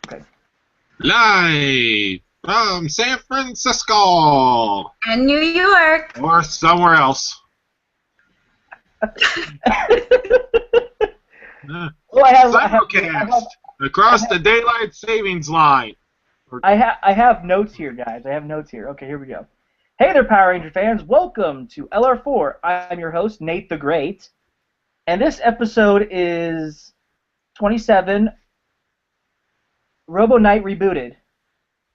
Okay. Live from San Francisco. And New York. Or somewhere else. Well, Simulcast across the daylight savings line. I have notes here, guys. I have notes here. Okay, here we go. Hey there, Power Ranger fans. Welcome to LR4. I'm your host, Nate the Great. And this episode is 27, Robo Night Rebooted.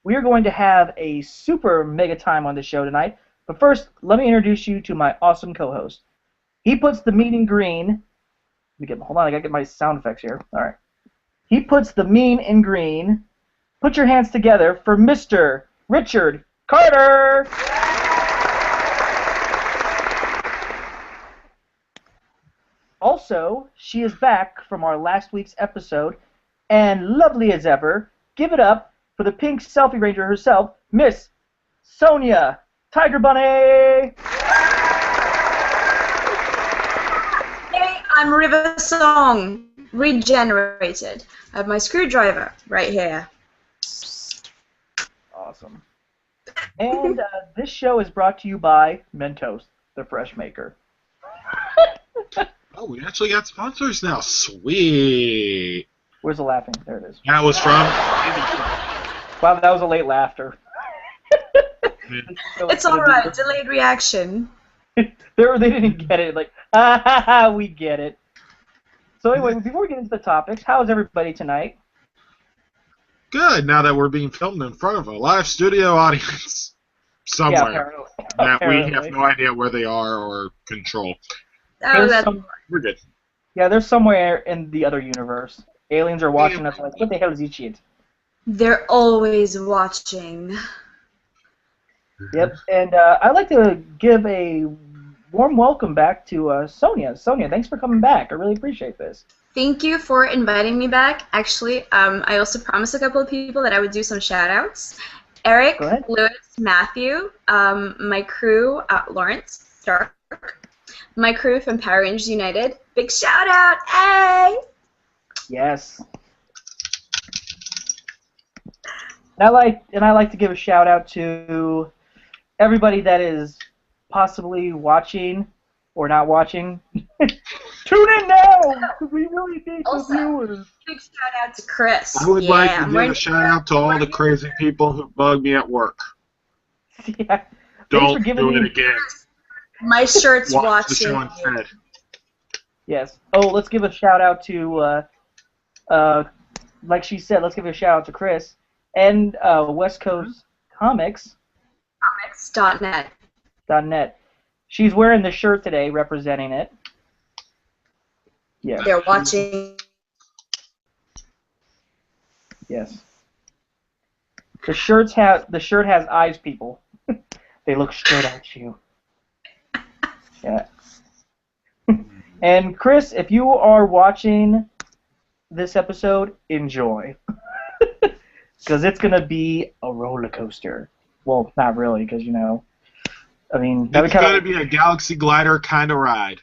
We are going to have a super mega time on the show tonight. But first, let me introduce you to my awesome co-host. He puts the mean in green. Hold on, I gotta get my sound effects here. All right. He puts the mean in green. Put your hands together for Mr. Richard Carter. Also, she is back from our last week's episode, and lovely as ever, give it up for the pink Selfie Ranger herself, Miss Sonia Tiger Bunny. Hey, I'm River Song, regenerated. I have my screwdriver right here. Awesome. And this show is brought to you by Mentos, the Fresh Maker. Oh, we actually got sponsors now. Sweet. Where's the laughing? There it is. That was from? Wow, that was a late laughter. It's alright, delayed reaction. They didn't get it. Like, ha ha ha, we get it. So anyway, before we get into the topics, how's everybody tonight? Good, now that we're being filmed in front of a live studio audience. Somewhere. Yeah, that we have no idea where they are or control. We're good. Yeah, they're somewhere in the other universe. Aliens are watching us like, what the hell is this shit? They're always watching. Yep, and I'd like to give a warm welcome back to Sonia. Sonia, thanks for coming back. I really appreciate this. Thank you for inviting me back. Actually, I also promised a couple of people that I would do some shout-outs. Eric, Lewis, Matthew, my crew, Lawrence, Stark, my crew from Power Rangers United. Big shout-out, hey! Yes. And I like to give a shout-out to everybody that is possibly watching or not watching. Tune in now! We really need the viewers. Big shout out to Chris. I would like to give a shout out to all the crazy people who bug me at work. Yeah. Don't do it again. My shirt's Watch the show watching. instead. Yes. Oh, let's give a shout out to, like she said, let's give a shout out to Chris and West Coast Comics. Comics.net. She's wearing the shirt today, representing it. Yeah. They're watching. Yes. The shirt has eyes, people. They look straight at you. Yeah. And Chris, if you are watching this episode, enjoy. Because it's going to be a roller coaster. Well, not really, because, you know, I mean... It's going to be a Galaxy Glider kind of ride.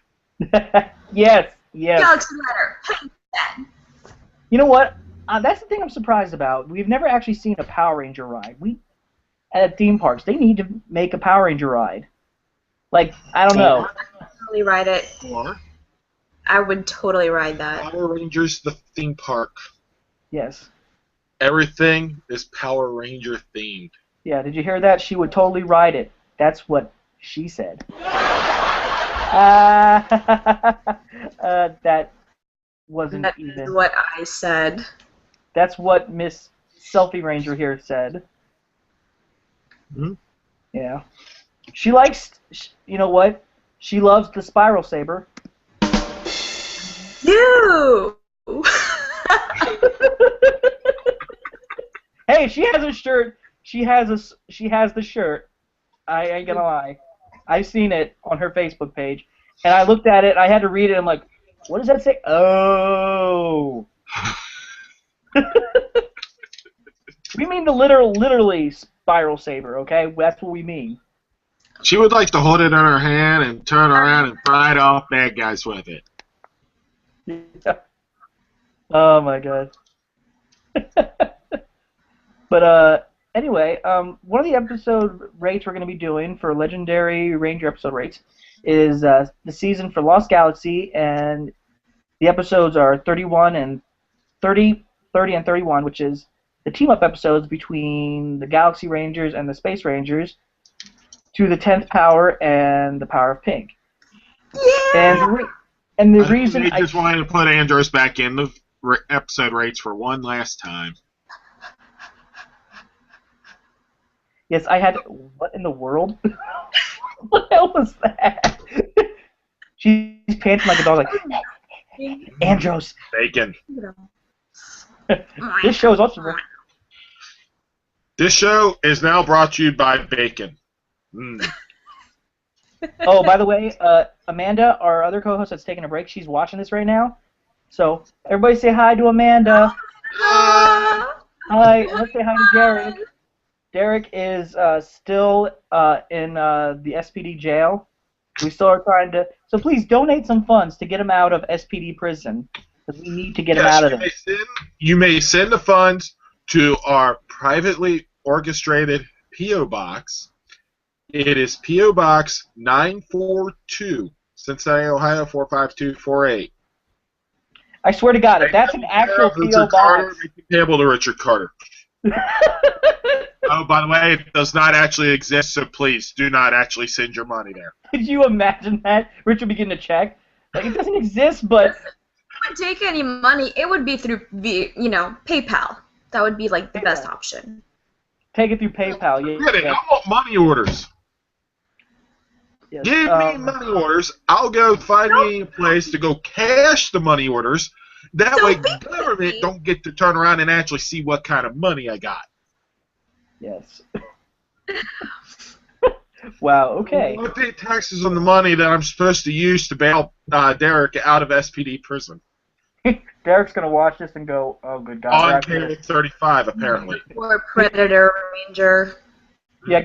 Yes, yes. Galaxy Glider. You know what? That's the thing I'm surprised about. We've never actually seen a Power Ranger ride. At theme parks, they need to make a Power Ranger ride. Like, I don't know. I would totally ride it. Or I would totally ride that. Power Rangers, the theme park. Yes. Everything is Power Ranger themed. Yeah, did you hear that? She would totally ride it. That's what she said. That wasn't That even. is what I said. That's what Miss Selfie Ranger here said. Hmm? Yeah. She likes, you know what? She loves the Spiral Saber. You! Hey, she has a shirt. She has the shirt. I ain't gonna lie. I've seen it on her Facebook page, and I looked at it. I had to read it. I'm like, what does that say? Oh. We mean the literally Spiral Saber, okay? That's what we mean. She would like to hold it in her hand and turn around and fight off bad guys with it. Yeah. Oh my god. But anyway, one of the episode rates we're going to be doing for Legendary Ranger episode rates is the season for Lost Galaxy, and the episodes are 31 and 30 and 31, which is the team-up episodes between the Galaxy Rangers and the Space Rangers to the 10th power and the power of pink. Yeah! And the reason I just wanted to put Andros back in the episode rates for one last time. Yes, I had... What in the world? What the hell was that? She's panting like a dog, like, Andros. Bacon. This show is awesome. This show is now brought to you by Bacon. Oh, by the way, Amanda, our other co-host that's taking a break, she's watching this right now. So, everybody say hi to Amanda. Hi. Let's say hi to Derek. Derek is still in the SPD jail. We still are trying to... So please donate some funds to get him out of SPD prison. Because we need to get him out of there. You may send the funds to our privately orchestrated P.O. Box. It is P.O. Box 942, Cincinnati, Ohio 45248. I swear to God, if that's an actual P.O. Box... Payable to Richard Carter. Oh, by the way, it does not actually exist, so please do not actually send your money there. Could you imagine that? Richard begin to check. Like, it doesn't exist, but... If you would take any money, it would be through, PayPal. That would be, like, the best option. Take it through PayPal. Yeah. I want money orders. Yes. Give me money orders. I'll go find me a place to go cash the money orders. That way the government don't get to turn around and actually see what kind of money I got. Yes. Wow, okay. I pay taxes on the money that I'm supposed to use to bail Derek out of SPD prison. Derek's going to watch this and go, oh, good God. On cable 35, apparently. Or Predator Ranger. Yeah,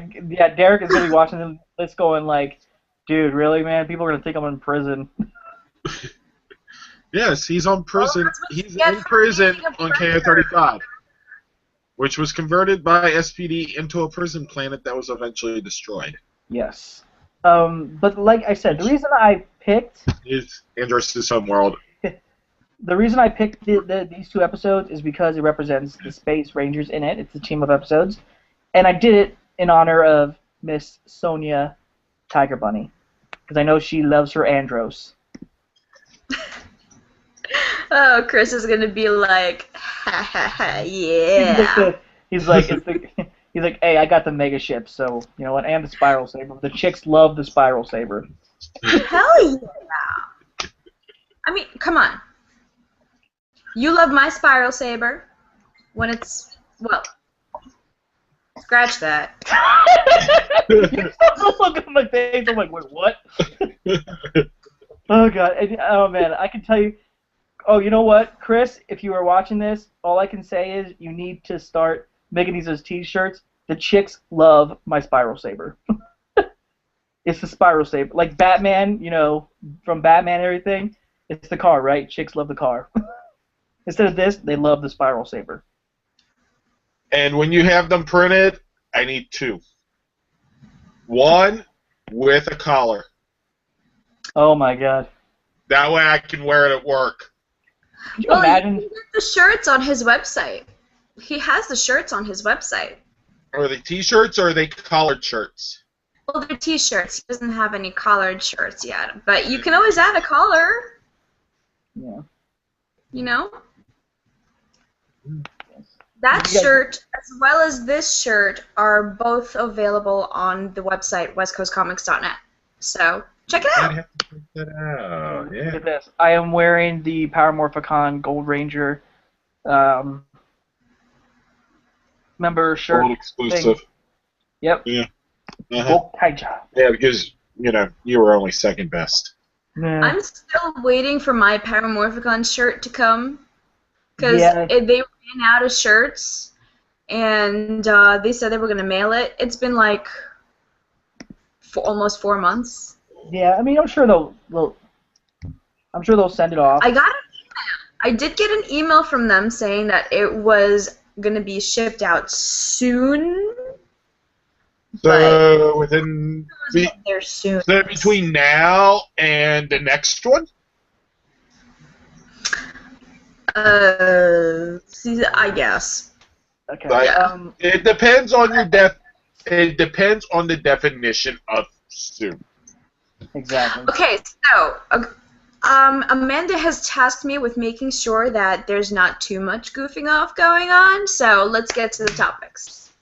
Derek is going to be watching this going like, dude, really, man? People are going to think I'm in prison. Yes, he's on prison. He's in prison on KO35, which was converted by SPD into a prison planet that was eventually destroyed. Yes. But like I said, the reason I picked... Is Andros' homeworld. The reason I picked these two episodes is because it represents the Space Rangers in it. It's a team of episodes. And I did it in honor of Miss Sonia Tiger Bunny. Because I know she loves her Andros. Oh, Chris is gonna be like, ha ha ha, yeah. He's like, hey, I got the mega ship, so you know what? And the spiral saber. The chicks love the spiral saber. Hell yeah! I mean, come on. You love my spiral saber when it's scratch that. Look at my face. I'm like, wait, what? Oh God! Oh man, I can tell you. Oh, you know what, Chris? If you are watching this, all I can say is you need to start making these as T-shirts. The chicks love my spiral saber. It's the spiral saber, like Batman. You know, from Batman and everything. It's the car, right? Chicks love the car. Instead of this, they love the spiral saber. And when you have them printed, I need two. One with a collar. Oh my God. That way I can wear it at work. Can you imagine? You can get the shirts on his website. He has the shirts on his website. Are they T-shirts or are they collared shirts? Well, they're T-shirts. He doesn't have any collared shirts yet, but you can always add a collar. Yeah. You know? That shirt, as well as this shirt, are both available on the website westcoastcomics.net. So, check it out. I have to check that out. Yeah. Look at this. I am wearing the Power Morphicon Gold Ranger member shirt. Gold exclusive. Thing. Yep. Yeah. Gold Taija. Yeah, because, you were only second best. Yeah. I'm still waiting for my Paramorphicon shirt to come. Because they ran out of shirts, and they said they were going to mail it. It's been like almost 4 months. Yeah, I mean, I'm sure they'll send it off. I got an email. I did get an email from them saying that it was going to be shipped out soon. So within they're soon. So between now and the next one? I guess. Okay. It depends on your It depends on the definition of soon. Exactly. Okay, so Amanda has tasked me with making sure that there's not too much goofing off going on. So let's get to the topics.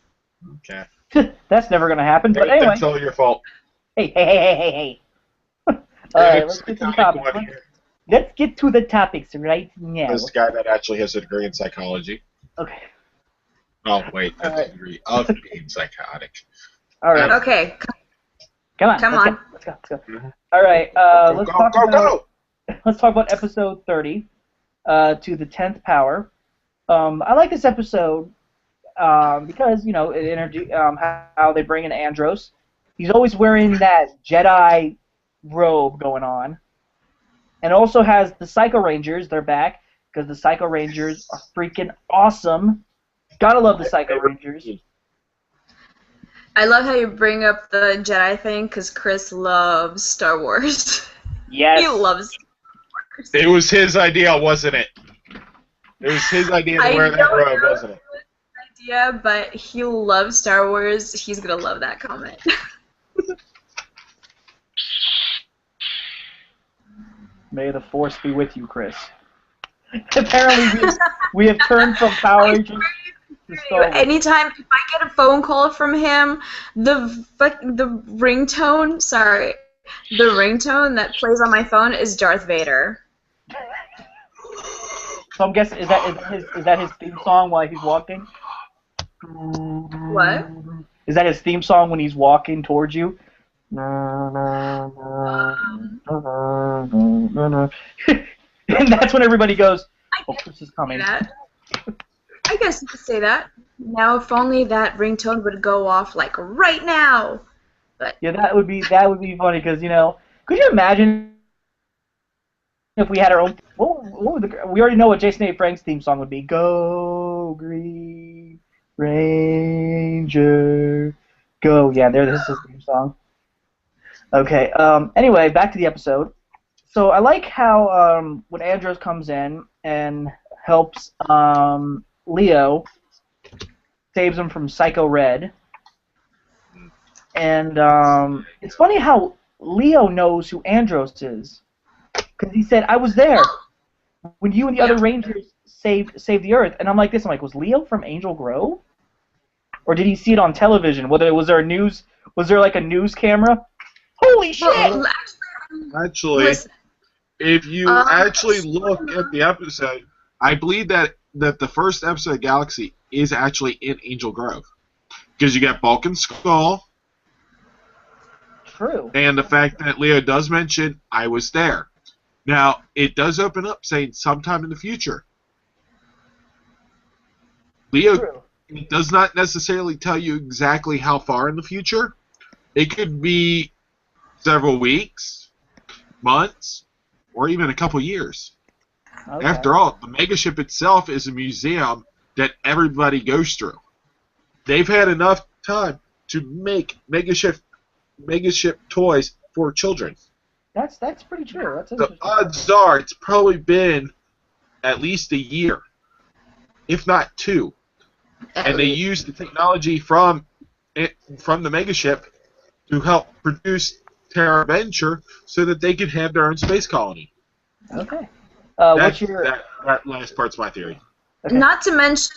Okay. That's never gonna happen. But anyway. It's all your fault. Hey. All right, let's get to the topics. Let's get to the topics right now. This guy that actually has a degree in psychology. Okay. Oh wait, that's a degree of being psychotic. All right. Okay. Come on. Let's go. Mm-hmm. All right. Let's talk about episode 30, to the 10th power. I like this episode because it introduced how they bring in Andros. He's always wearing that Jedi robe going on, and also has the Psycho Rangers. They're back because the Psycho Rangers are freaking awesome. Gotta love the Psycho Rangers. I love how you bring up the Jedi thing because Chris loves Star Wars. Yes. He loves Star Wars. It was his idea, wasn't it? It was his idea to wear that robe, wasn't it? Idea, but he loves Star Wars. He's gonna love that comment. May the Force be with you, Chris. Apparently, we have turned from Power Rangers to Star Wars. Anytime if I get a phone call from him, the ringtone that plays on my phone is Darth Vader. So I'm guessing is that his theme song while he's walking? What? Is that his theme song when he's walking towards you? And that's when everybody goes, "Oh, Chris is coming." I guess you could say that. Now, if only that ringtone would go off like right now. But yeah, that would be funny because could you imagine if we had our own? We already know what Jason A. Frank's theme song would be. Go Green Ranger, go. Yeah, this is his theme song. Okay. Anyway, back to the episode. So I like how when Andros comes in and helps Leo, saves him from Psycho Red, and it's funny how Leo knows who Andros is, because he said, "I was there when you and the other Rangers saved the Earth," and I'm like, was Leo from Angel Grove, or did he see it on television? Was there a news camera? Holy shit! Actually, if you actually look at the episode, I believe that the first episode of Galaxy is actually in Angel Grove. Because you got Bulk and Skull. True. And the fact that Leo does mention, I was there. Now, it does open up saying sometime in the future. Leo does not necessarily tell you exactly how far in the future. It could be several weeks, months, or even a couple years. Okay. After all, the Megaship itself is a museum that everybody goes through. They've had enough time to make Megaship toys for children. That's pretty true. That's the odds are it's probably been at least a year, if not two. And they use the technology from the Megaship to help produce Terra Venture so that they could have their own space colony. Okay. That last part's my theory. Okay. Not to mention,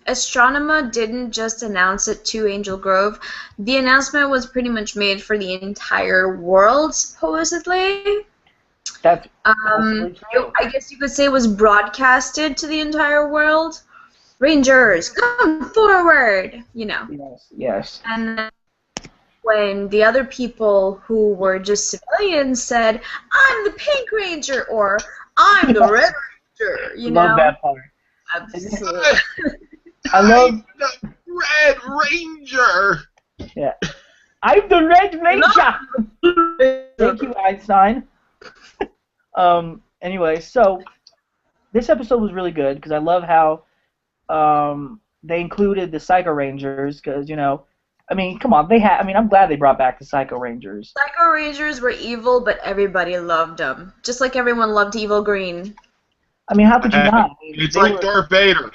Astronema didn't just announce it to Angel Grove. The announcement was pretty much made for the entire world, supposedly. That's true. I guess you could say it was broadcasted to the entire world. Rangers, come forward! Yes. And then when the other people who were just civilians said, "I'm the Pink Ranger," or "I'm the Red Ranger," Love that part. Absolutely. I'm the Red Ranger. Yeah. I'm the Red Ranger. Thank you, Einstein. Anyway, so this episode was really good because I love how they included the Psycho Rangers because I mean, come on, they had. I mean, I'm glad they brought back the Psycho Rangers. Psycho Rangers were evil, but everybody loved them. Just like everyone loved Evil Green. I mean, how could you not? I mean, It's they like were, Darth Vader.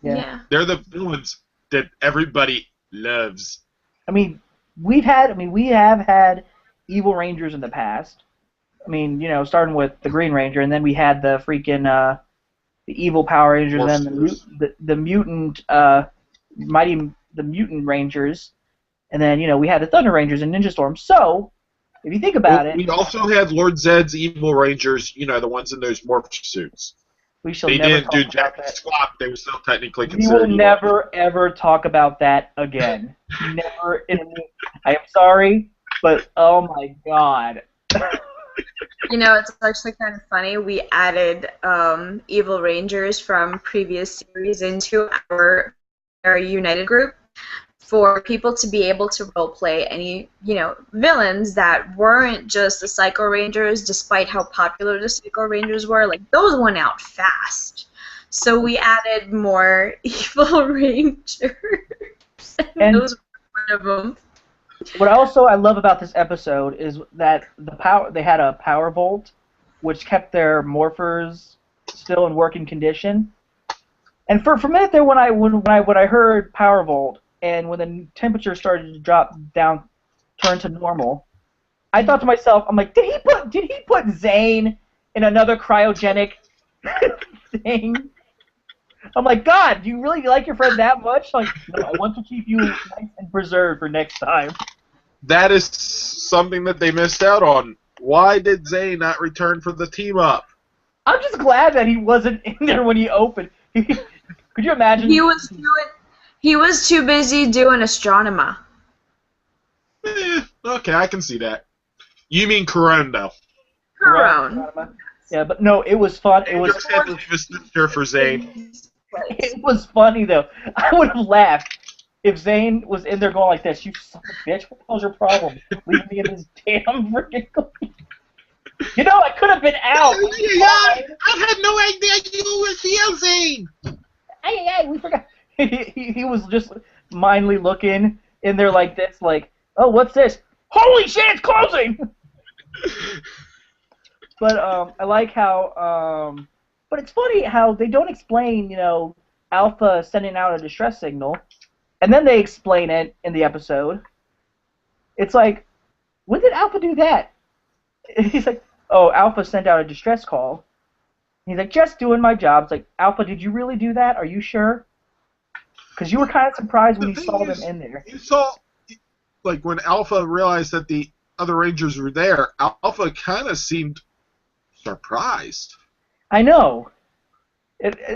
yeah. They're the villains that everybody loves. I mean, we have had evil Rangers in the past. I mean, starting with the Green Ranger, and then we had the freaking the evil Power Rangers, and then the mutant the mutant Rangers, and then we had the Thunder Rangers and Ninja Storm. So, if you think about it, we also had Lord Zed's evil Rangers. The ones in those morph suits. we shall They never didn't do talk about jack that. squat. They were still technically We considered will evil. never ever talk about that again. Never. I am sorry, but oh my god. It's actually kind of funny. We added Evil Rangers from previous series into our United group for people to be able to roleplay any, villains that weren't just the Psycho Rangers, despite how popular the Psycho Rangers were. Like, those went out fast. So we added more Evil Rangers. And those were one of them. What I love about this episode is that they had a power volt, which kept their morphers still in working condition. And for a minute there, when I heard power volt, and when the temperature started to drop down, turn to normal, I thought to myself, I'm like, did he put Zane in another cryogenic thing? I'm like, God, do you really like your friend that much? Like, no, I want to keep you nice and preserved for next time. That is something that they missed out on. Why did Zane not return for the team up? I'm just glad that he wasn't in there when he opened. Could you imagine? He was too busy doing astronomy. Okay, I can see that. You mean Corone, though. Corone. Yeah, but no, it was fun. It was for Zane. It was funny though. I would have laughed if Zane was in there going like this. You son of a bitch! What the hell's your problem? Leave me in this damn freaking. I could have been out. I had no idea you were here, Zane. Hey, we forgot. He was just mindly looking in there like this, like, oh, what's this? Holy shit, it's closing! But I like how, but it's funny how they don't explain, Alpha sending out a distress signal, and then they explain it in the episode. It's like, when did Alpha do that? He's like, oh, Alpha sent out a distress call. He's like, just doing my job. It's like, Alpha, did you really do that? Are you sure? Because you were kind of surprised when you saw them in there. You saw, like, when Alpha realized that the other Rangers were there, Alpha kind of seemed surprised. I know.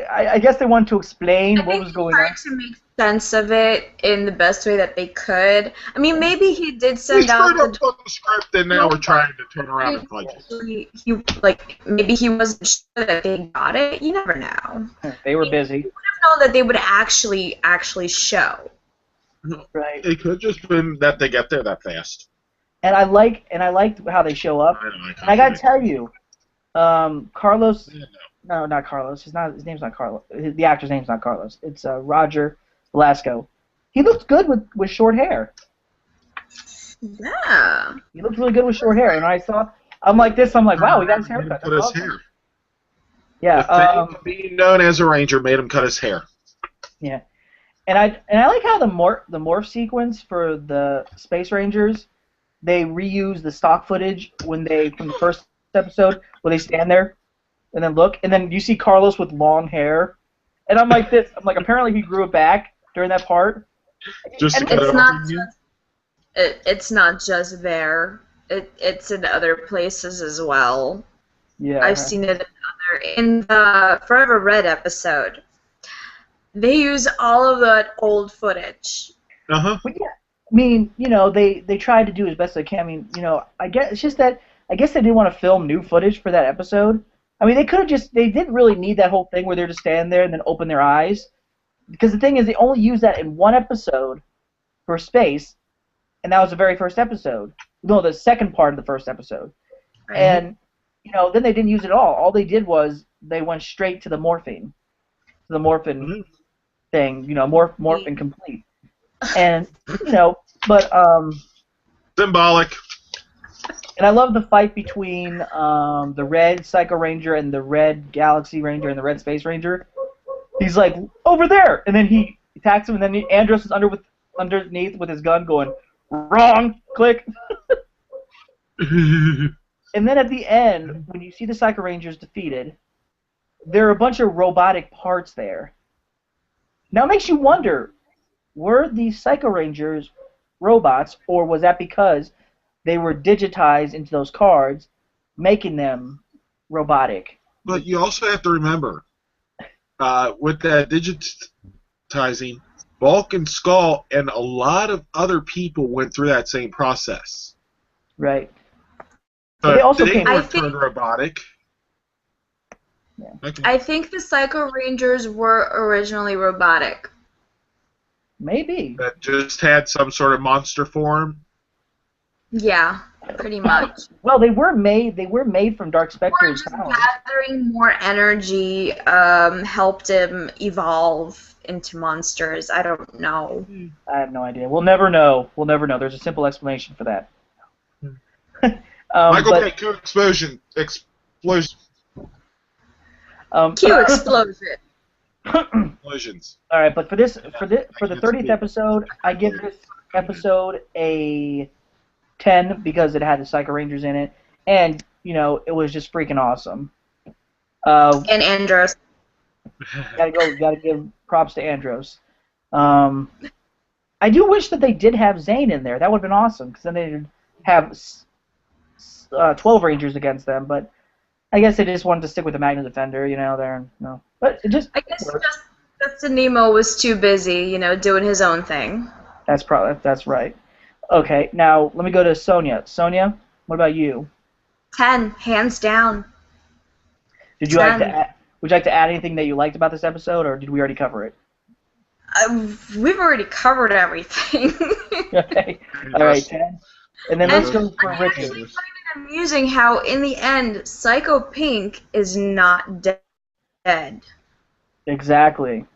I guess they wanted to explain what was going on. Tried to make sense of it in the best way that they could. I mean, maybe he did send out the script, and now we're trying to turn around and play it. Maybe he wasn't sure that they got it. You never know. They were busy. You would have known that they would actually show. Right. It could have just been that they get there that fast. And I liked how they show up. I gotta tell you, Carlos. No, not Carlos. His name's not Carlos. The actor's name's not Carlos. It's Roger Velasco. He looked good with short hair. Yeah. He looked really good with short hair. And I'm like, wow, he got his haircut. Cut his hair. Yeah. The thing being known as a Ranger made him cut his hair. Yeah. And I like how the morph sequence for the Space Rangers, they reuse the stock footage from the first episode where they stand there and then look, and then you see Carlos with long hair, and I'm like this. I'm like, apparently he grew it back during that part. It's not just there. It's in other places as well. Yeah. I've seen it in the Forever Red episode. They use all of that old footage. Uh-huh. But yeah, I mean, they tried to do as best they can. I mean, I guess it's just that I guess they didn't want to film new footage for that episode. I mean, they didn't really need that whole thing where they're just stand there and then open their eyes. Because the thing is, they only used that in one episode for space, and that was the very first episode. No, the second part of the first episode. Right. And, then they didn't use it at all. All they did was they went straight to the morphine. the morphin Mhm. thing, morphin complete. And but Symbolic. and I love the fight between the red Psycho Ranger and the red Galaxy Ranger and the red Space Ranger. He's like, over there, and then he attacks him, and then Andros is underneath with his gun going, wrong, click. And then at the end, when you see the Psycho Rangers defeated, there are a bunch of robotic parts there. Now it makes you wonder, were these Psycho Rangers robots, or was that because they were digitized into those cards, making them robotic? But you also have to remember, with that digitizing, Bulk and Skull and a lot of other people went through that same process. Right. So But they also they came. were turned robotic. Yeah. Okay. I think the Psycho Rangers were originally robotic. Maybe. That just had some sort of monster form. Yeah, pretty much. Well, they were made. They were made from Dark Spectre's Just power. gathering more energy helped him evolve into monsters. I don't know. I have no idea. We'll never know. We'll never know. There's a simple explanation for that. Michael but, Bay, Q explosion. Q explosion. Explosions. All right, but for the 30th episode, I give this episode a 10 because it had the Psycho Rangers in it, and it was just freaking awesome. And Andros. Gotta give props to Andros. I do wish that they did have Zane in there. That would have been awesome, because then they'd have 12 Rangers against them. But I guess they just wanted to stick with the Magna Defender, there. No, but it just. I guess Justin Nemo was too busy, doing his own thing. That's right. Okay, now let me go to Sonia. Sonia, what about you? 10, hands down. Would you like to add anything that you liked about this episode, or did we already cover it? We've already covered everything. Okay. All right, 10. And then let's go for Richard. It's really amusing how, in the end, Psycho Pink is not dead. Exactly.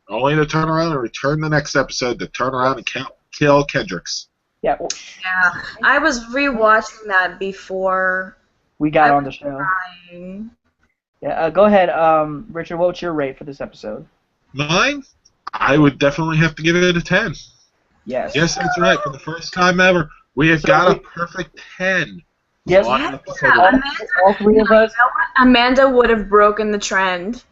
Only to turn around and return the next episode to turn around and kill Kendricks. Yeah. Yeah, I was rewatching that before We got on the show. crying. Yeah. Go ahead, Richard. What's your rate for this episode? Mine? I would definitely have to give it a 10. Yes. Yes, that's right. For the first time ever, we have got a perfect 10. Yes. On episode All three of us. Amanda would have broken the trend.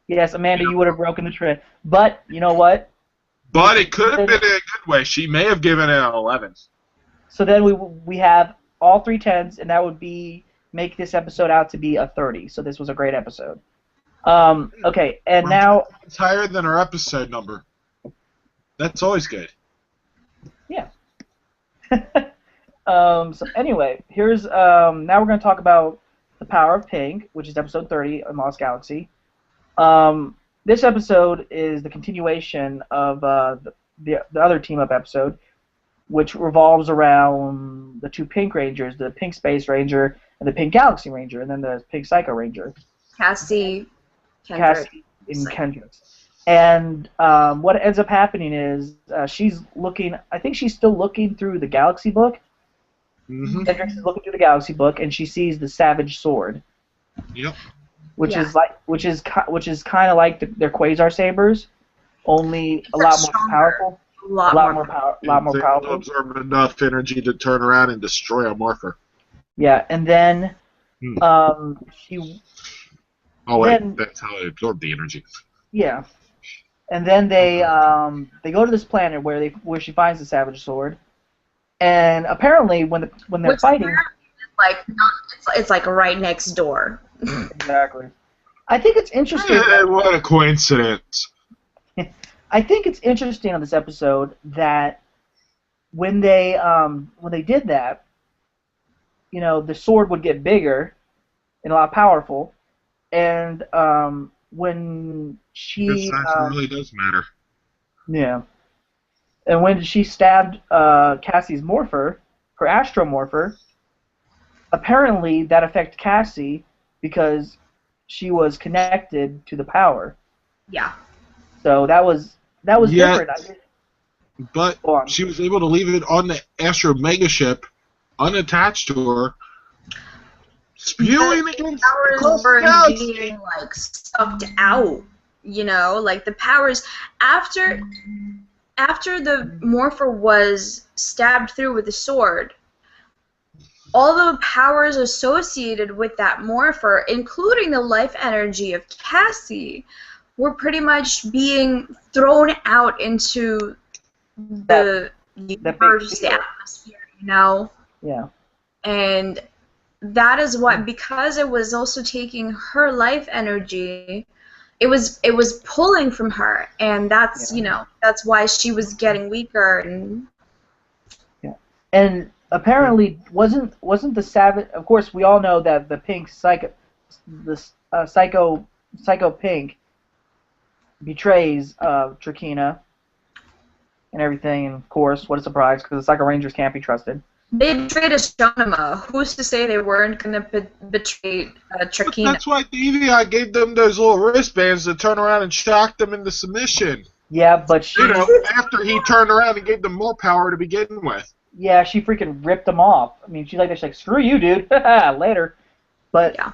Yes, Amanda, you would have broken the trend. But you know what? But it could have been in a good way. She may have given it an 11. So then we have all 3 10s, and that would make this episode out to be a 30. So this was a great episode. Okay, and now it's higher than our episode number. That's always good. Yeah. So anyway, here's now we're going to talk about The Power of Pink, which is episode 30 of Lost Galaxy. This episode is the continuation of the other team-up episode, which revolves around the 2 Pink Rangers, the Pink Space Ranger and the Pink Galaxy Ranger, and then the Pink Psycho Ranger. Cassie and Kendricks. And what ends up happening is she's looking. I think she's still looking through the Galaxy book. Mm-hmm. Kendricks is looking through the Galaxy book, and she sees the Savage Sword. Yep. Which is kind of like their Quasar sabers, only a lot more powerful. A lot more powerful. Absorb enough energy to turn around and destroy a morpher. Yeah, and then she. Oh wait, that's how they absorb the energy. Yeah, and then they go to this planet where she finds the Savage Sword, and apparently when they're fighting, it's like right next door. Exactly. I think it's interesting. What a coincidence. I think it's interesting on this episode that when they did that, the sword would get bigger and a lot powerful, and when she really does matter. Yeah, and when she stabbed Cassie's morpher, her astromorpher, apparently that affected Cassie because she was connected to the power. Yeah. So that was Yet, different. I guess. but Go on. she was able to leave it on the Astro Mega ship, unattached to her, spewing against Powers across the weren't galaxy. being like sucked out, you know, like the powers after the Morpher was stabbed through with the sword, all the powers associated with that Morpher, including the life energy of Cassie, were pretty much being thrown out into the That big universe, the field. atmosphere, you know? Yeah. And that is what, because it was also taking her life energy, it was pulling from her, and that's that's why she was getting weaker. And Yeah. And apparently wasn't the Savage? Of course, we all know that the pink psycho pink betrays Trakina and everything. And of course, what a surprise, because the Psycho Rangers can't be trusted. they betrayed Astronomer. Who's to say they weren't gonna betray But Trakina? that's why I gave them those little wristbands to turn around and shock them into submission. Yeah, but she. After he turned around and gave them more power to begin with. Yeah, she freaking ripped them off. I mean, she's like, screw you, dude. Later. But Yeah.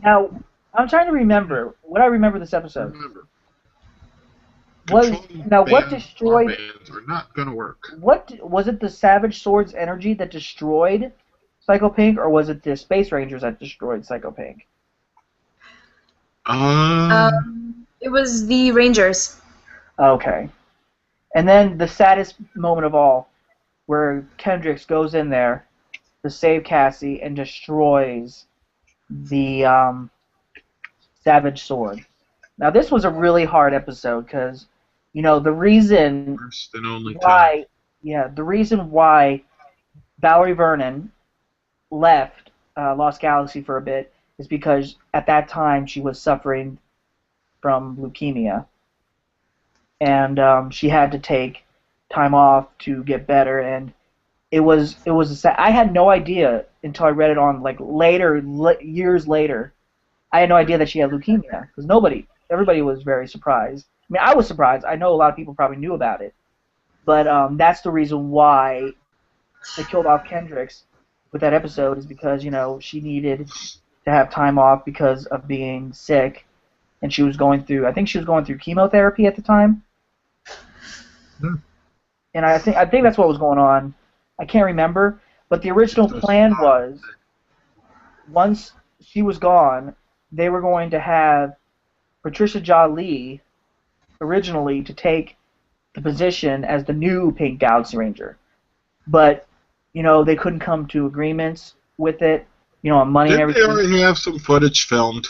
now, I'm trying to remember what I remember this episode. What destroyed? Bands are not gonna work. What was it? The Savage Sword's energy that destroyed Psycho Pink, or was it the Space Rangers that destroyed Psycho Pink? It was the Rangers. Okay. And then the saddest moment of all, where Kendricks goes in there to save Cassie and destroys the Savage Sword. Now this was a really hard episode because, the reason First and only why, the reason why Valerie Vernon left Lost Galaxy for a bit is because at that time she was suffering from leukemia, and she had to take time off to get better. And it was I had no idea until I read it on years later. I had no idea that she had leukemia because everybody was very surprised. I mean, I was surprised. I know a lot of people probably knew about it, but that's the reason why they killed off Kendricks with that episode, is because she needed to have time off because of being sick, and she was going through. I think she was going through chemotherapy at the time. And I think that's what was going on. I can't remember, but the original plan was, once she was gone, they were going to have Patricia Jolie originally to take the position as the new Pink Galaxy Ranger. But, they couldn't come to agreements with it, on money and everything. Didn't they already have some footage filmed?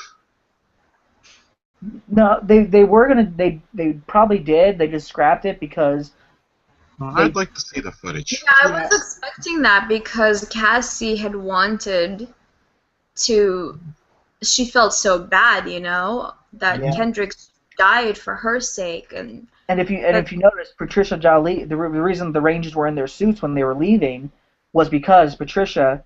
No, they were gonna. They probably did. They just scrapped it because. I'd like to see the footage. Yeah, I was expecting that because Cassie had wanted to. She felt so bad, that Kendricks died for her sake, and if you notice, Patricia Jolie, the reason the Rangers were in their suits when they were leaving was because Patricia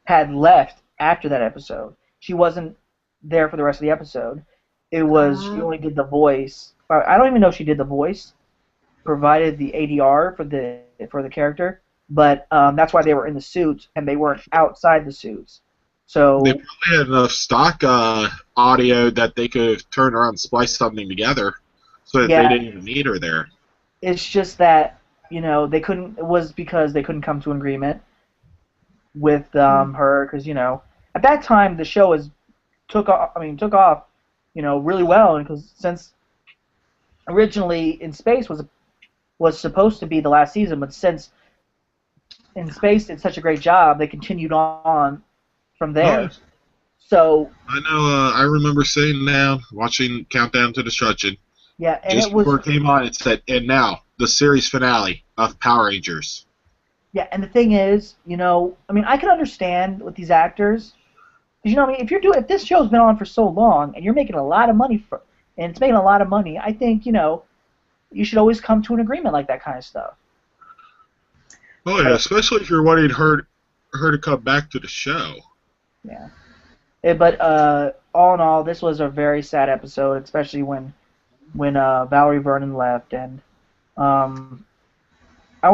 had left after that episode. She wasn't there for the rest of the episode. It was she only did the voice. I don't even know if she did the voice. Provided the ADR for the character, but that's why they were in the suits and they weren't outside the suits. So they probably had enough stock audio that they could turn around and splice something together, so that they didn't even need her there. It's just that they couldn't. It was because they couldn't come to an agreement with her, because at that time the show took off really well, because since originally In Space was supposed to be the last season, but since In Space did such a great job, they continued on from there. Nice. So I know. I remember sitting down watching Countdown to Destruction. Yeah, and just before it came on, it said, "And now the series finale of Power Rangers." Yeah, and the thing is, I can understand with these actors, because if this show's been on for so long and you're making a lot of money and it's making a lot of money, I think you should always come to an agreement like that kind of stuff. Oh yeah, especially if you're wanting her to come back to the show. Yeah. But all in all, this was a very sad episode, especially when when Valerie Vernon left, and um, I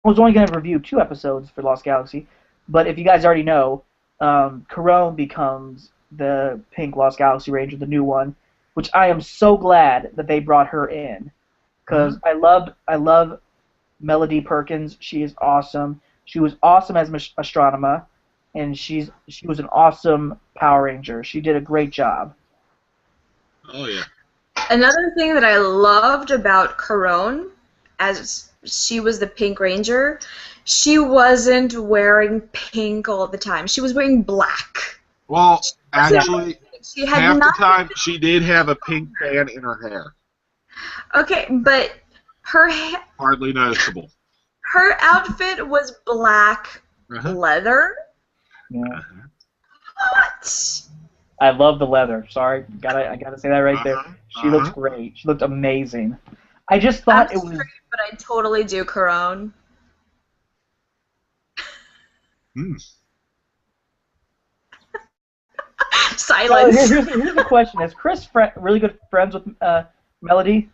was only going to review 2 episodes for Lost Galaxy, but if you guys already know, Corone becomes the Pink Lost Galaxy Ranger, the new one, which I am so glad that they brought her in, because I love Melody Perkins. She is awesome. She was awesome as Astronema, and she was an awesome Power Ranger. She did a great job. Oh yeah. Another thing that I loved about Corone, as she was the Pink Ranger, she wasn't wearing pink all the time. She was wearing black. Well, actually, She had half the nothing. time she did have a pink band in her hair. Okay, but her Hardly noticeable. her outfit was black leather. Yeah. What? I love the leather. Sorry, I gotta say that right there. She looks Uh-huh. great. She looked amazing. I just thought I'm it was. straight, but I totally do Corone. Hmm. So Silence. here's the question: Is Chris really good friends with Melody?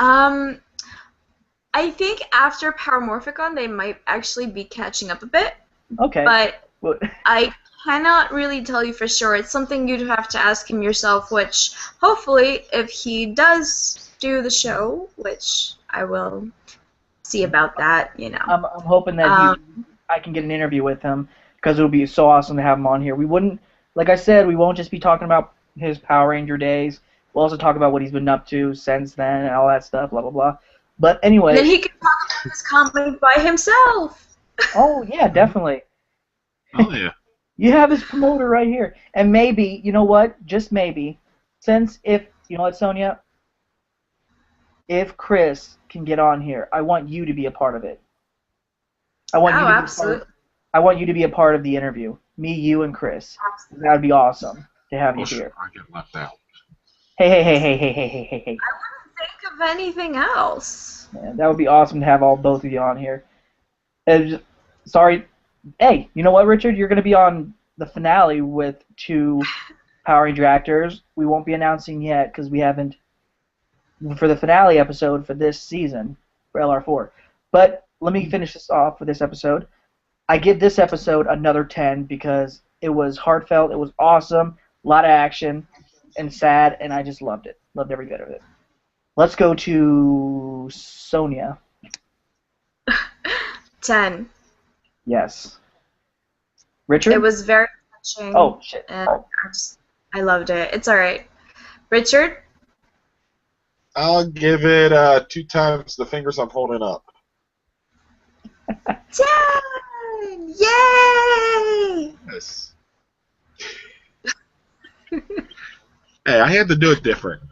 I think after Paramorphicon, they might actually be catching up a bit, Okay. but Well, I cannot really tell you for sure. It's something you'd have to ask him yourself, which hopefully, if he does do the show, which I will see about that, you know. I'm hoping that I can get an interview with him, because it would be so awesome to have him on here. We wouldn't, like I said, we won't just be talking about his Power Ranger days. We'll also talk about what he's been up to since then and all that stuff, blah blah blah. But anyway. Then he can talk about his comic by himself. Oh yeah, definitely. Oh yeah. You have his promoter right here, and maybe, you know what? Just maybe, since if you know what, Sonia, if Chris can get on here, I want you to be a part of it. I want you to be Absolutely. I want you to be a part of the interview. Me, you, and Chris. That would be awesome to have you here. I get left out. Hey. I wouldn't think of anything else. Man, that would be awesome to have both of you on here. Sorry. Hey, you know what, Richard? You're going to be on the finale with 2 Power Ranger actors. We won't be announcing yet because we haven't for the finale episode for this season for LR4. But let me finish this off with this episode. I give this episode another 10 because it was heartfelt, it was awesome, a lot of action, and sad, and I just loved it. Loved every bit of it. Let's go to Sonia. 10. Yes. Richard? It was very touching. Oh, shit. And I loved it. It's alright. Richard? I'll give it 2 times the fingers I'm holding up. 10! Yay! Yes. Hey, I had to do it different.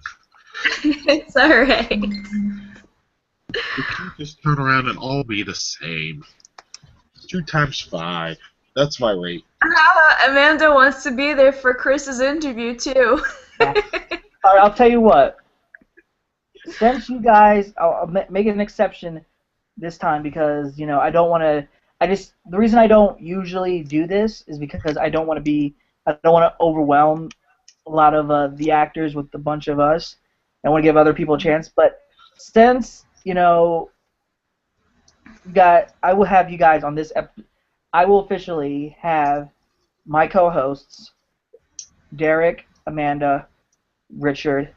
It's alright. You can't just turn around and all be the same. 2 times 5. That's my rate. Amanda wants to be there for Chris's interview, too. Alright, I'll tell you what. Since you guys, I'll make an exception this time because, you know, I don't want to, the reason I don't usually do this is because I don't want to overwhelm a lot of the actors with a bunch of us. I want to give other people a chance, but since, you know, I will have you guys on this episode. I will officially have my co-hosts, Derek, Amanda, Richard,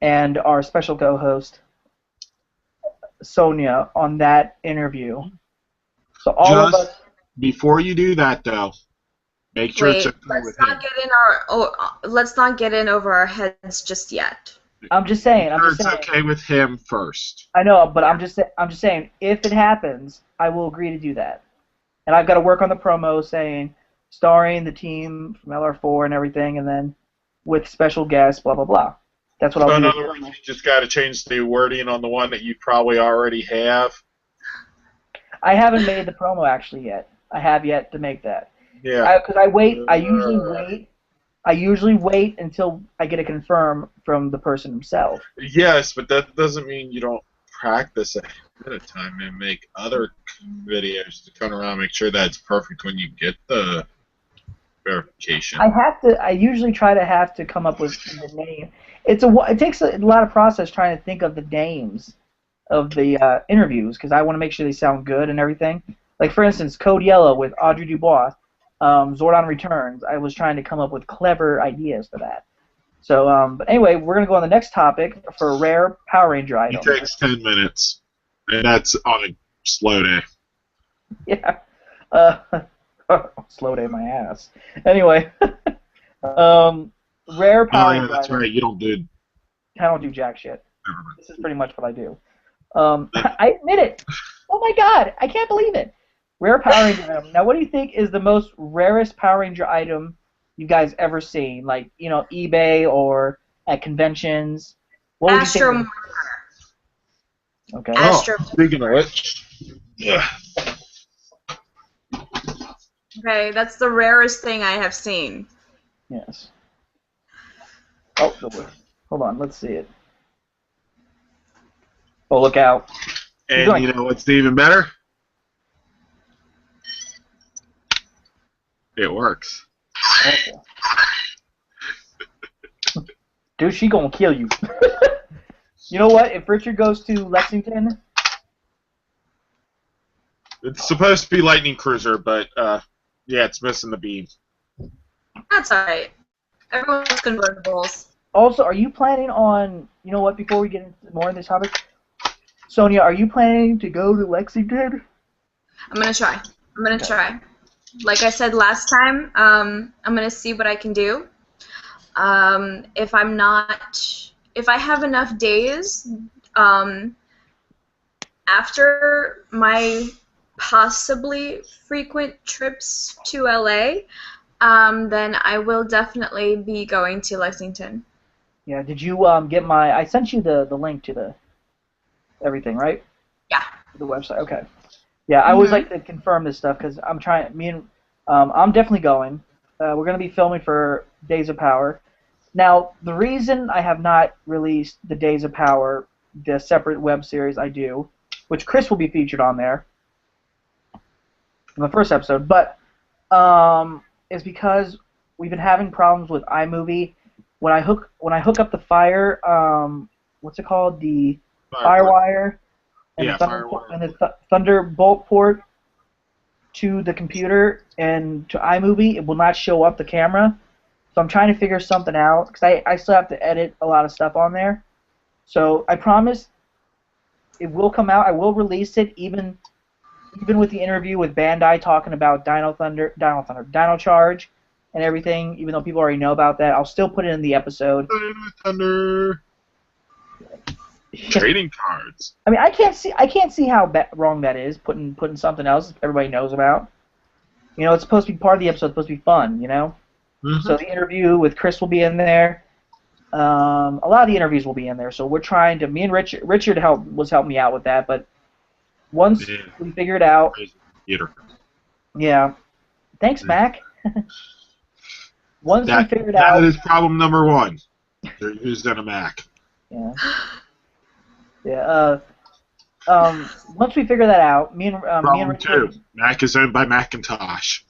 and our special co-host, Sonia, on that interview. So all of us. Before you do that, though, make sure it's okay with him. Let's not get in over our heads just yet. I'm just saying. It's okay with him first. I know, but I'm just saying. If it happens, I will agree to do that. And I've got to work on the promo saying, starring the team from LR4 and everything, and then with special guests, blah blah blah. That's what I'll do. In other words, you just got to change the wording on the one that you probably already have. I haven't made the promo actually yet. I have yet to make that. Yeah. Because I usually wait until I get a confirm from the person himself. Yes, but that doesn't mean you don't practice ahead of time and make other videos to turn around and make sure that it's perfect when you get the verification. I usually try to have to come up with the name. it takes a lot of process trying to think of the names of the interviews because I want to make sure they sound good and everything. Like for instance, Code Yellow with Audrey Dubois, Zordon Returns. I was trying to come up with clever ideas for that. So, but anyway, we're gonna go on the next topic for rare Power Ranger items. It takes 10 minutes, and that's on a slow day. Yeah. Slow day my ass. Anyway, rare Power Ranger That's items. right. You don't do. I don't do jack shit. This is pretty much what I do. I admit it. Oh my god, I can't believe it. Rare Power Ranger item. Now, what do you think is the most rarest Power Ranger item you guys ever seen? Like, eBay or at conventions? What would Astro you think? Okay. Astro. Speaking of which, yeah. Okay, that's the rarest thing I have seen. Yes. Oh, hold on. Let's see it. Oh, look out. And you know what's even better? It works. Okay. Dude, she gonna kill you. You know what? If Richard goes to Lexington... It's supposed to be Lightning Cruiser, but, yeah, it's missing the beam. That's alright. Everyone's convertibles. Also, are you planning on... You know what? Before we get into more of this topic... Sonia, are you planning to go to Lexington? I'm gonna try. Like I said last time, I'm gonna see what I can do. If I have enough days, after my possibly frequent trips to LA, then I will definitely be going to Lexington. Yeah. Did you get my? I sent you the link to the everything, right? Yeah. The website. Okay. Yeah, I always like to confirm this stuff because I'm trying. I'm definitely going. We're going to be filming for Days of Power. Now, the reason I have not released the Days of Power, the separate web series I do, which Chris will be featured on there in the first episode, but is because we've been having problems with iMovie. When I hook up the Fire, what's it called? The Firewire. And the Thunderbolt port to the computer and to iMovie, it will not show up the camera. So I'm trying to figure something out because I still have to edit a lot of stuff on there. So I promise it will come out. I will release it even with the interview with Bandai talking about Dino Charge and everything. Even though people already know about that, I'll still put it in the episode. Thunder. Trading cards. I mean, I can't see how wrong that is. Putting something else everybody knows about. It's supposed to be part of the episode. It's supposed to be fun. Mm-hmm. So the interview with Chris will be in there. A lot of the interviews will be in there. So we're trying to. Me and Richard was helping me out with that. But once we figure it out. Yeah. Thanks, Mac. Once we figure it out. That is problem number one. They're using a Mac. Yeah. Yeah. Once we figure that out, me and Richard. Two. Mac is owned by Macintosh.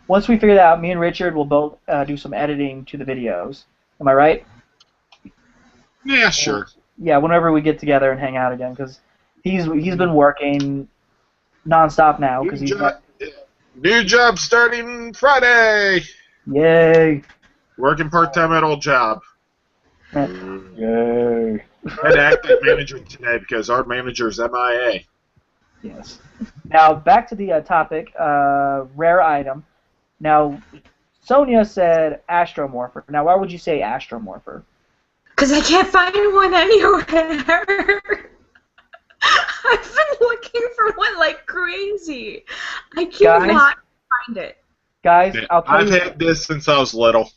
Once we figure that out, me and Richard will both do some editing to the videos. Am I right? Yeah, sure. Yeah, whenever we get together and hang out again, because he's been working nonstop now. New job starting Friday. Yay! Working part-time at old job. Yay! Had active manager today because our manager is MIA. Yes. Now back to the topic, rare item. Now, Sonia said Astromorpher. Now, why would you say Astromorpher? Because I can't find one anywhere. I've been looking for one like crazy. I cannot find it. Guys, I've had this since I was little.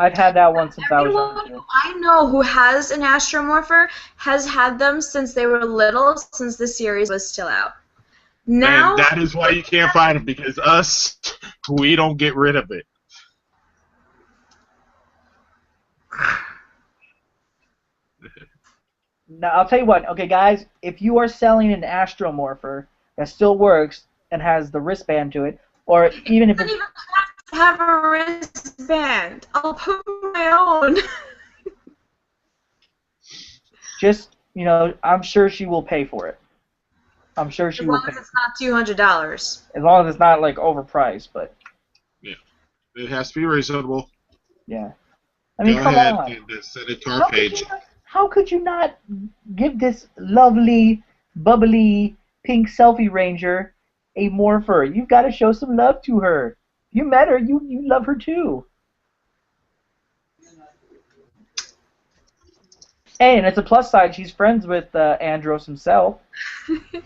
I've had that one since I was young. I know who has an Astromorpher has had them since they were little, since the series was still out. Now, and that is why you can't find it, because we don't get rid of it. Now, I'll tell you what. Okay, guys, if you are selling an Astromorpher that still works and has the wristband to it, or even if it doesn't even have to have a wristband. I'll put my my own. Just, I'm sure she will pay for it. I'm sure she will pay. As long as it's not $200. As long as it's not, like, overpriced, but... Yeah. It has to be reasonable. Yeah. I mean, Go come ahead on. and send it to our page. How could you not give this lovely, bubbly, pink Selfie Ranger a morpher? You've got to show some love to her. You met her. You love her, too. Hey, and it's a plus side. She's friends with Andros himself.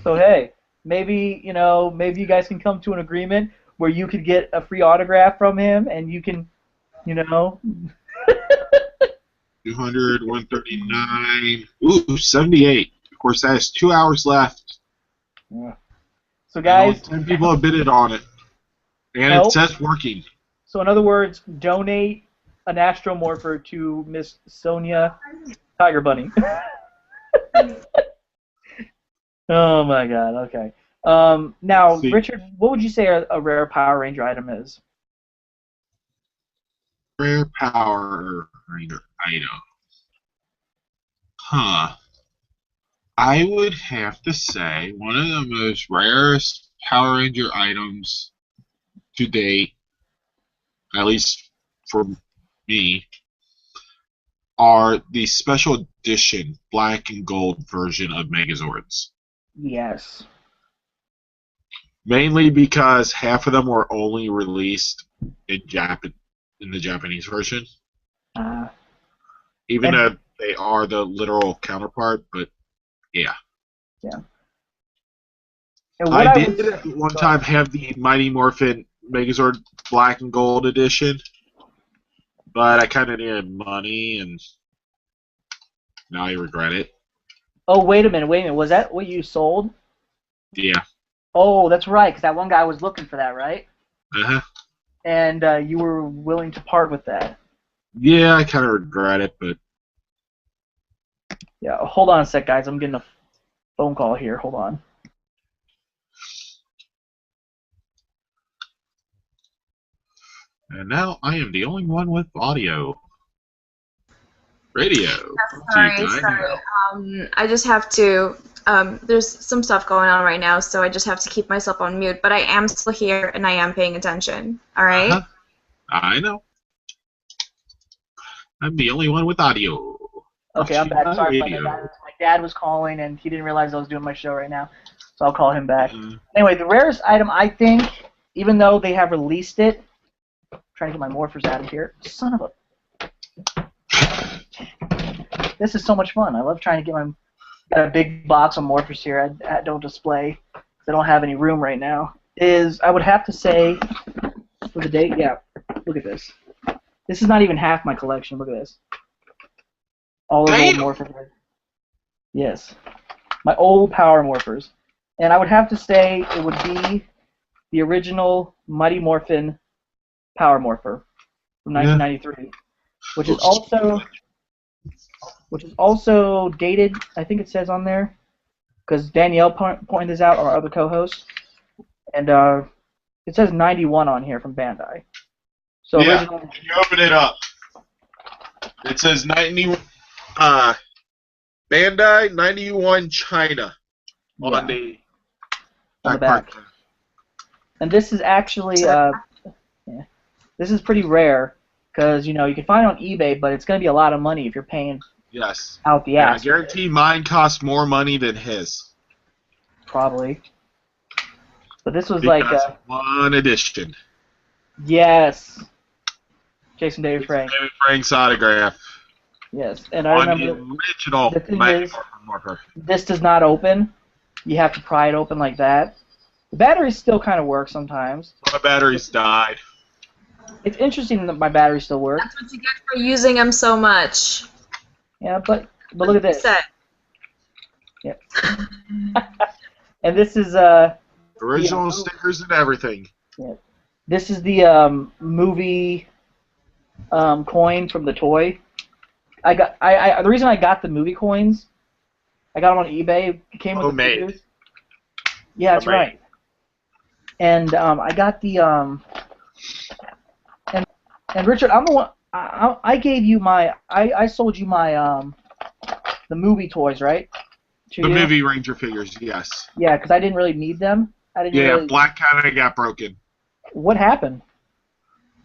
So, hey, maybe you guys can come to an agreement where you could get a free autograph from him, and you can, 200, 139. Ooh, 78. Of course, that has 2 hours left. Yeah. So, guys, 10 people have bidded on it, and it says working. So, in other words, donate an astromorpher to Miss Sonia Tiger Bunny. Oh my God. Okay. Now, Richard, what would you say a rare Power Ranger item is? Rare Power Ranger item. Huh. I would have to say one of the most rarest Power Ranger items to date, at least for me, are the special edition black and gold version of Megazords. Yes. Mainly because half of them were only released in the Japanese version. Even though they are the literal counterpart, but yeah. Yeah. I did at one time have the Mighty Morphin Megazord Black and Gold edition, but I kind of needed money, and now I regret it. Oh, wait a minute. Was that what you sold? Yeah. Oh, that's right, because that one guy was looking for that, right? Uh-huh. And you were willing to part with that. Yeah, I kind of regret it, but... Yeah, hold on a sec, guys. I'm getting a phone call here. Hold on. And now I am the only one with audio. Radio. Sorry. I just have to... there's some stuff going on right now, so I just have to keep myself on mute. But I am still here, and I am paying attention. All right? Uh-huh. I know. I'm the only one with audio. Okay, I'm back. Sorry about that. My dad was calling, and he didn't realize I was doing my show right now, so I'll call him back. Anyway, the rarest item, I think, even though they have released it... I'm trying to get my morphers out of here. Son of a... This is so much fun. I love trying to get my... Got a big box of morphers here I don't display. I don't have any room right now. I would have to say, for the date, yeah, look at this. This is not even half my collection. Look at this. All of old morphers. Yes. My old power morphers. And I would have to say it would be the original Mighty Morphin Power Morpher from 1993, which is also dated, I think it says on there, because Danielle pointed this out, our other co-host, and it says 91 on here from Bandai. So original. When you open it up, it says 90. Bandai 91 China on the back. And this is actually this is pretty rare because you can find it on eBay, but it's going to be a lot of money if you're paying. Yes. Out the ass. I guarantee mine costs more money than his. Probably. But this was because one edition. Yes. Jason David Frank. David Frank's autograph. Yes, and I remember the original. The thing is, this does not open. You have to pry it open like that. The batteries still kind of work sometimes. My batteries died. It's interesting that my batteries still work. That's what you get for using them so much. Yeah, but look at this. Yep. And this is original stickers and everything. Yeah. This is the movie coin from the toy. The reason I got the movie coins, I got them on eBay. It came with the figures. Yeah, that's right. And I got the and Richard, I'm the one. I gave you my I sold you my the movie toys, right? To The you? movie Ranger figures, yes. Yeah, because I didn't really need them. I didn't Yeah, really. Black kind of got broken. What happened?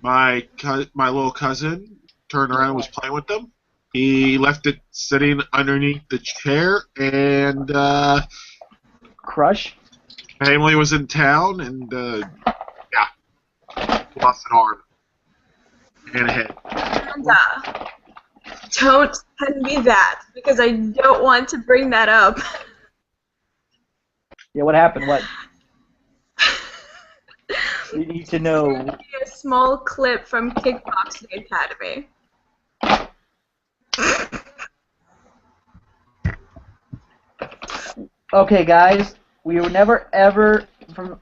My little cousin turned around and was playing with them. He left it sitting underneath the chair, and Crush? family was in town, and yeah, lost an arm and a head. Amanda, don't send me that because I don't want to bring that up. Yeah, what happened? What? You need to know. A small clip from Kickboxing Academy. Okay, guys, we were never ever.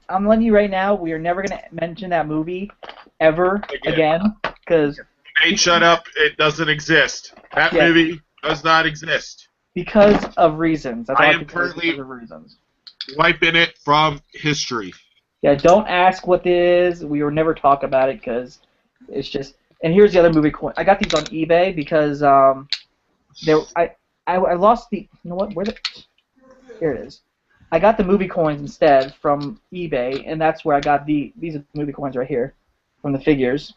I'm letting you right now. We are never gonna mention that movie ever again because. Hey, shut up! It doesn't exist. That movie does not exist. Because of reasons. That's all I I am can currently because of reasons. wiping it from history. Yeah, don't ask what this is. We will never talk about it because it's just. And here's the other movie coin. I got these on eBay because I lost the. You know what? Where the? Here it is. I got the movie coins instead from eBay, and that's where I got these are the movie coins right here from the figures.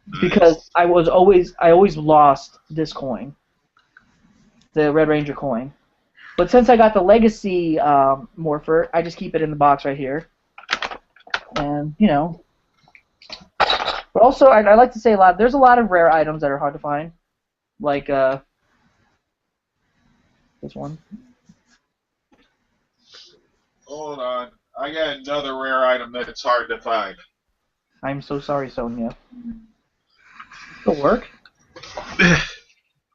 Nice. Because I always lost this coin, the Red Ranger coin. But since I got the Legacy Morpher, I just keep it in the box right here. And, you know. But also, I like to say there's a lot of rare items that are hard to find. Like, this one. Hold on. I got another rare item that it's hard to find. I'm so sorry, Sonia. It'll work?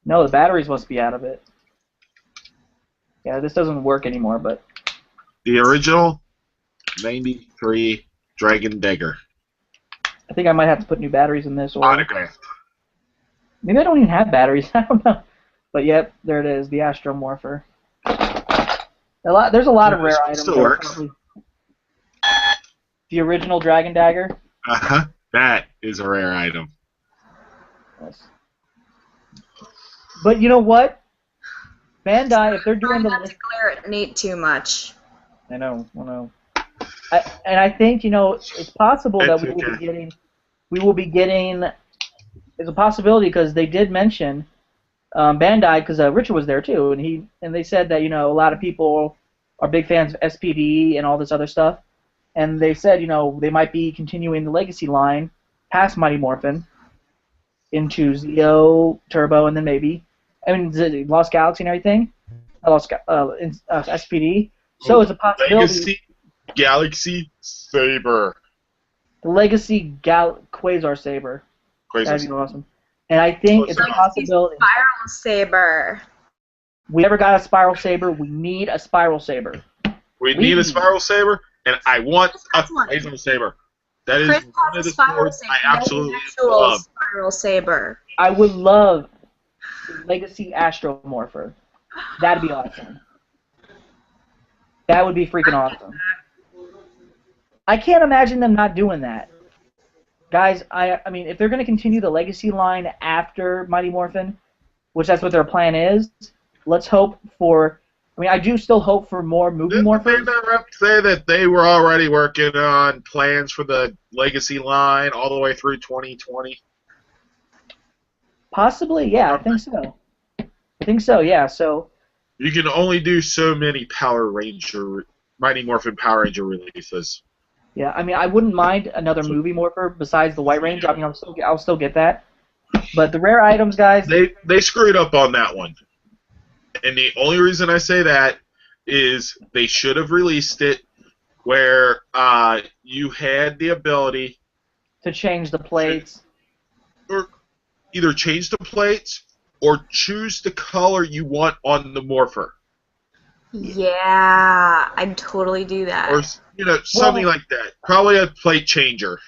No, the batteries must be out of it. Yeah, this doesn't work anymore, but... The original 93 Dragon Dagger. I think I might have to put new batteries in this. Or Autographed. maybe I don't even have batteries. I don't know. But yep, there it is, the Astromorpher. There's a lot of rare items. Still works. Probably... The original Dragon Dagger. Uh-huh. That is a rare item. Yes. But you know what? Bandai, if they're doing Try not to glare at Nate too much. I know. And I think, you know, it's possible that we will be getting. It's a possibility because they did mention Bandai, because Richard was there too, and they said that, you know, a lot of people are big fans of SPD and all this other stuff, and they said, you know, they might be continuing the Legacy line past Mighty Morphin into Zeo, Turbo, and then maybe Lost Galaxy and everything, SPD. So it's a possibility. Legacy Galaxy Saber. The Legacy Quasar Saber. That'd be awesome. And I think it's a possibility. Spiral Saber. We never got a Spiral Saber. We need a Spiral Saber. We need a Spiral Saber, and I want a Laser Saber. That is one of the swords I absolutely love. Spiral Saber. I would love Legacy Astromorpher. That'd be awesome. That would be freaking awesome. I can't imagine them not doing that. Guys, I mean, if they're going to continue the Legacy line after Mighty Morphin, which that's what their plan is, let's hope for... I mean, I do still hope for more movie Morphers. Didn't the rep say that they were already working on plans for the Legacy line all the way through 2020? Possibly, yeah, I think so. Yeah, so... You can only do so many Mighty Morphin Power Ranger releases. Yeah, I mean, I wouldn't mind another movie Morpher besides the White Ranger. I mean, I'll still get that. But the rare items, guys... They screwed up on that one. And the only reason I say that is they should have released it where you had the ability... to change the plates. Or either change the plates or choose the color you want on the Morpher. Yeah, I'd totally do that. Or, you know, something like that. Probably a plate changer.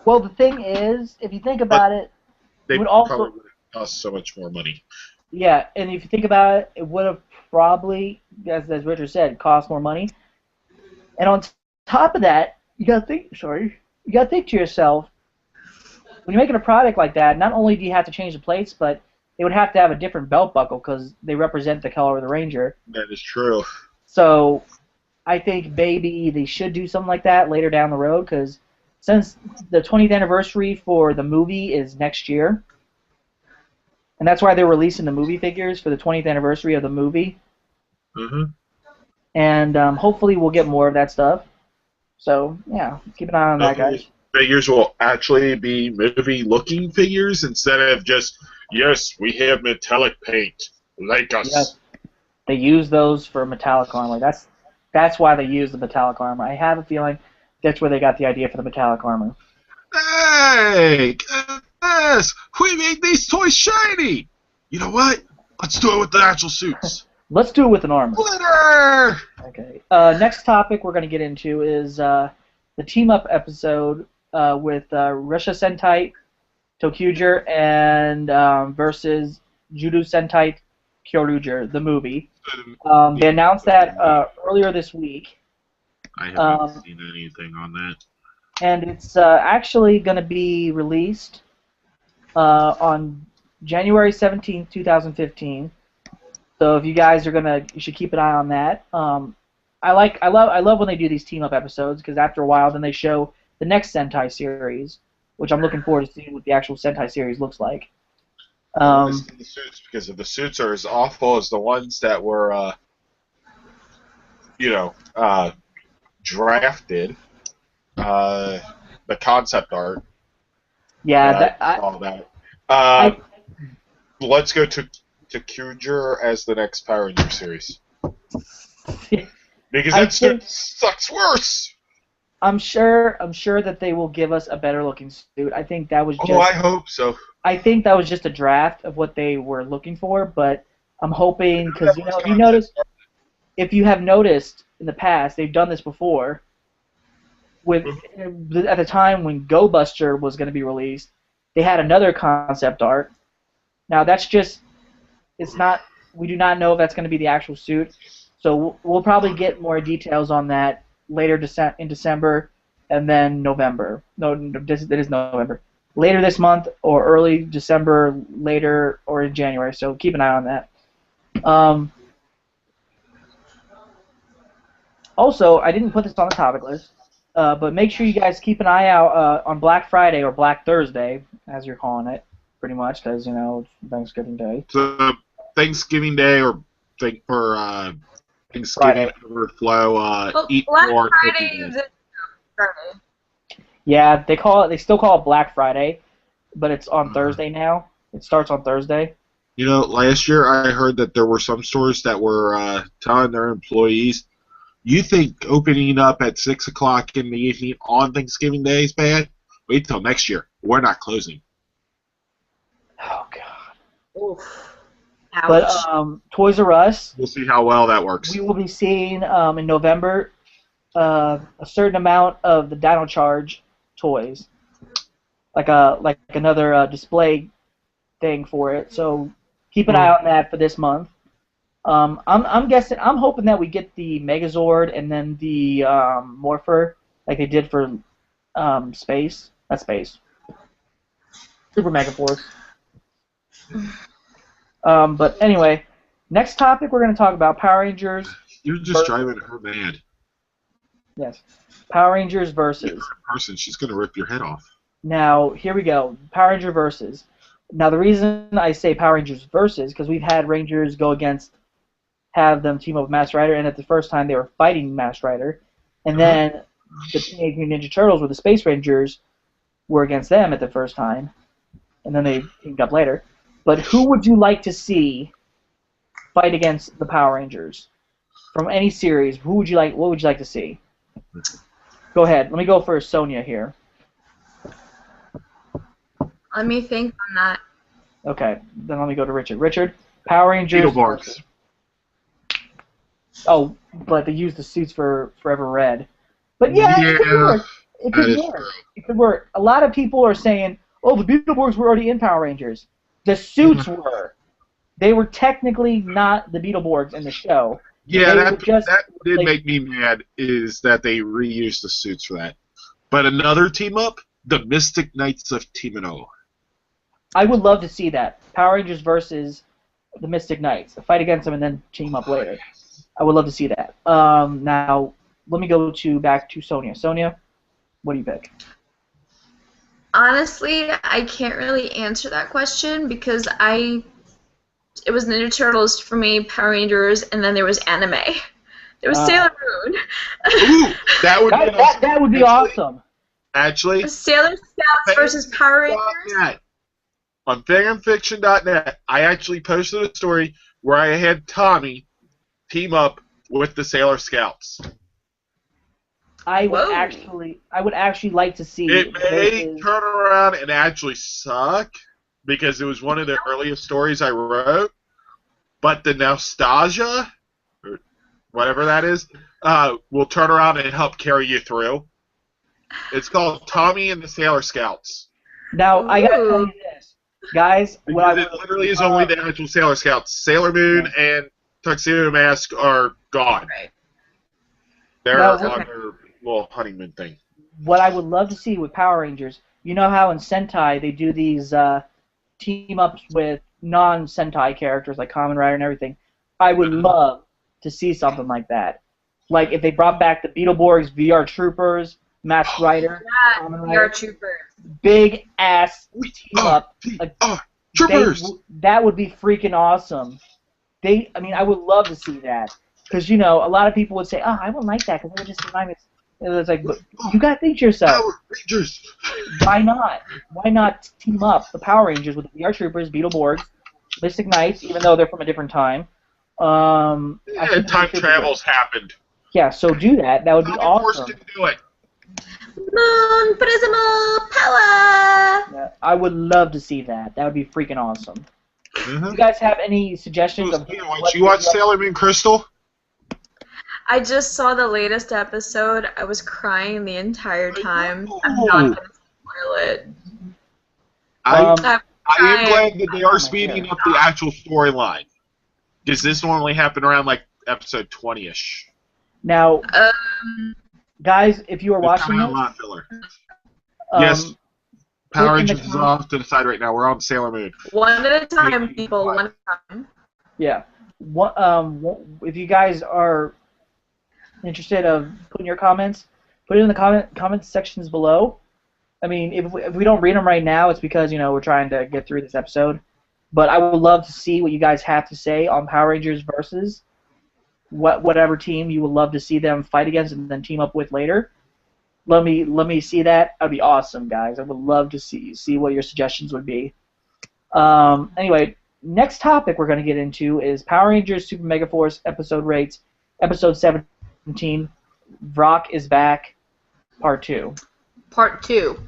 Well, the thing is, if you think about it, They would also probably would have cost so much more money. Yeah, and if you think about it, it would have probably, as Richard said, cost more money. And on top of that, you gotta think to yourself, when you're making a product like that, not only do you have to change the plates, but they would have to have a different belt buckle because they represent the color of the Ranger. That is true. So I think maybe they should do something like that later down the road because since the 20th anniversary for the movie is next year, and that's why they're releasing the movie figures for the 20th anniversary of the movie. Mm-hmm. And hopefully we'll get more of that stuff. So, yeah, keep an eye on that, guys. Figures will actually be movie-looking figures instead of just, yes, we have metallic paint, like us. Yes. They use those for metallic armor. That's why they use the metallic armor. I have a feeling that's where they got the idea for the metallic armor. Hey, yes, we made these toys shiny. You know what? Let's do it with the actual suits. Let's do it with an armor. Glitter! Okay. Next topic we're going to get into is the team-up episode with Russia Sentai Tokuger and versus Judo Sentai Kyoruger, the movie. They announced that earlier this week. I haven't seen anything on that. And it's actually going to be released on January 17th, 2015. So if you guys are you should keep an eye on that. I love when they do these team up episodes because after a while, then they show the next Sentai series, which I'm looking forward to seeing what the actual Sentai series looks like. The suits, because if the suits are as awful as the ones that were, drafted, the concept art. Yeah, all that. Let's go to Kuger as the next Power Ranger series. Because that sucks worse. I'm sure that they will give us a better looking suit. I think that was just. Oh, I hope so. I think that was just a draft of what they were looking for, but I'm hoping because if you have noticed in the past, they've done this before. At the time when Go Buster was going to be released, they had another concept art. Now that's just. It's not. We do not know if that's going to be the actual suit, so we'll probably get more details on that later in December and then November. No, it is November. Later this month or early December, later or in January. So keep an eye on that. Also, I didn't put this on the topic list, but make sure you guys keep an eye out on Black Friday or Black Thursday, as you're calling it, pretty much, because it's Thanksgiving Day. So Thanksgiving Day or Thanksgiving Friday. Overflow. Eat Black more. Friday is Friday. Yeah, they still call it Black Friday, but it's on Thursday now. It starts on Thursday. Last year I heard that there were some stores that were telling their employees, you think opening up at 6 o'clock in the evening on Thanksgiving Day is bad? Wait till next year. We're not closing. Oh, God. Oof. Ouch. But Toys R Us. We'll see how well that works. We will be seeing in November a certain amount of the Dino Charge toys, like another display thing for it. So keep an eye on that for this month. I'm hoping that we get the Megazord and then the Morpher like they did for Space. Not Space. Super Megaforce. But anyway, next topic we're going to talk about Power Rangers. You're just driving her mad. Yes. Power Rangers versus. Person, she's going to rip your head off. Now, here we go. Power Ranger versus. Now, the reason I say Power Rangers versus because we've had Rangers have them team up with Masked Rider, and at the first time they were fighting Masked Rider, and then the Teenage Mutant Ninja Turtles with the Space Rangers were against them at the first time, and then they teamed up later. But who would you like to see fight against the Power Rangers from any series? What would you like to see? Go ahead. Let me go for Sonia here. Let me think on that. Okay, then let me go to Richard. Richard, Power Rangers. Beetleborgs. Oh, but they use the suits for Forever Red. But yeah, it could work. It could work. It could work. A lot of people are saying, "Oh, the Beetleborgs were already in Power Rangers." The suits were. They were technically not the Beetleborgs in the show. Yeah, that did make me mad, is that they reused the suits for that. But another team-up, the Mystic Knights of Timino. I would love to see that. Power Rangers versus the Mystic Knights. Fight against them and then team up later. I would love to see that. Now, let me go back to Sonia. Sonia, what do you pick? Honestly, I can't really answer that question because it was Ninja Turtles for me, Power Rangers, and then there was anime. There was Sailor Moon. Ooh, that would be awesome. Actually, Sailor Scouts versus Power Rangers. On fanfiction.net, I actually posted a story where I had Tommy team up with the Sailor Scouts. I would actually like to see. It may turn around and actually suck because it was one of the earliest stories I wrote, but the nostalgia, or whatever that is, will turn around and help carry you through. It's called Tommy and the Sailor Scouts. Now, I gotta tell you this, guys. Because it literally is only the actual Sailor Scouts. Sailor Moon and Tuxedo Mask are gone. Right. They're on their little honeymoon thing. What I would love to see with Power Rangers, you know how in Sentai they do these team-ups with non-Sentai characters like Kamen Rider and everything? I would love to see something like that. Like if they brought back the Beetleborgs, VR Troopers, Masked Rider, Kamen Rider. VR Troopers. Big ass team-up. Troopers! That would be freaking awesome. I would love to see that. Because, a lot of people would say, oh, I wouldn't like that because it would just remind me. It's like, but you got to think to yourself. Power Rangers! Why not? Why not team up the Power Rangers with the VR Troopers, Beetleborgs, Mystic Knights, even though they're from a different time? Time travel's happened. Yeah, so do that. That would be awesome. Forced to do it. Moon Prismal Power! Yeah, I would love to see that. That would be freaking awesome. Mm-hmm. Do you guys have any suggestions? You watch Sailor Moon Crystal? I just saw the latest episode. I was crying the entire time. I'm not going to spoil it. I am glad that they are speeding up the actual storyline. Does this normally happen around like episode 20-ish? Now, guys, if you are watching this, yes, Power Rangers is off to the side right now. We're on Sailor Moon. One at a time, people. One at a time. Yeah. If you guys are interested of putting your comments, put it in the comment sections below. I mean, if we don't read them right now, it's because we're trying to get through this episode. But I would love to see what you guys have to say on Power Rangers versus whatever team you would love to see them fight against and then team up with later. Let me see that. That'd be awesome, guys. I would love to see what your suggestions would be. Anyway, next topic we're going to get into is Power Rangers Super Mega Force episode rates, episode 17. Vrock is back, part 2. Part 2.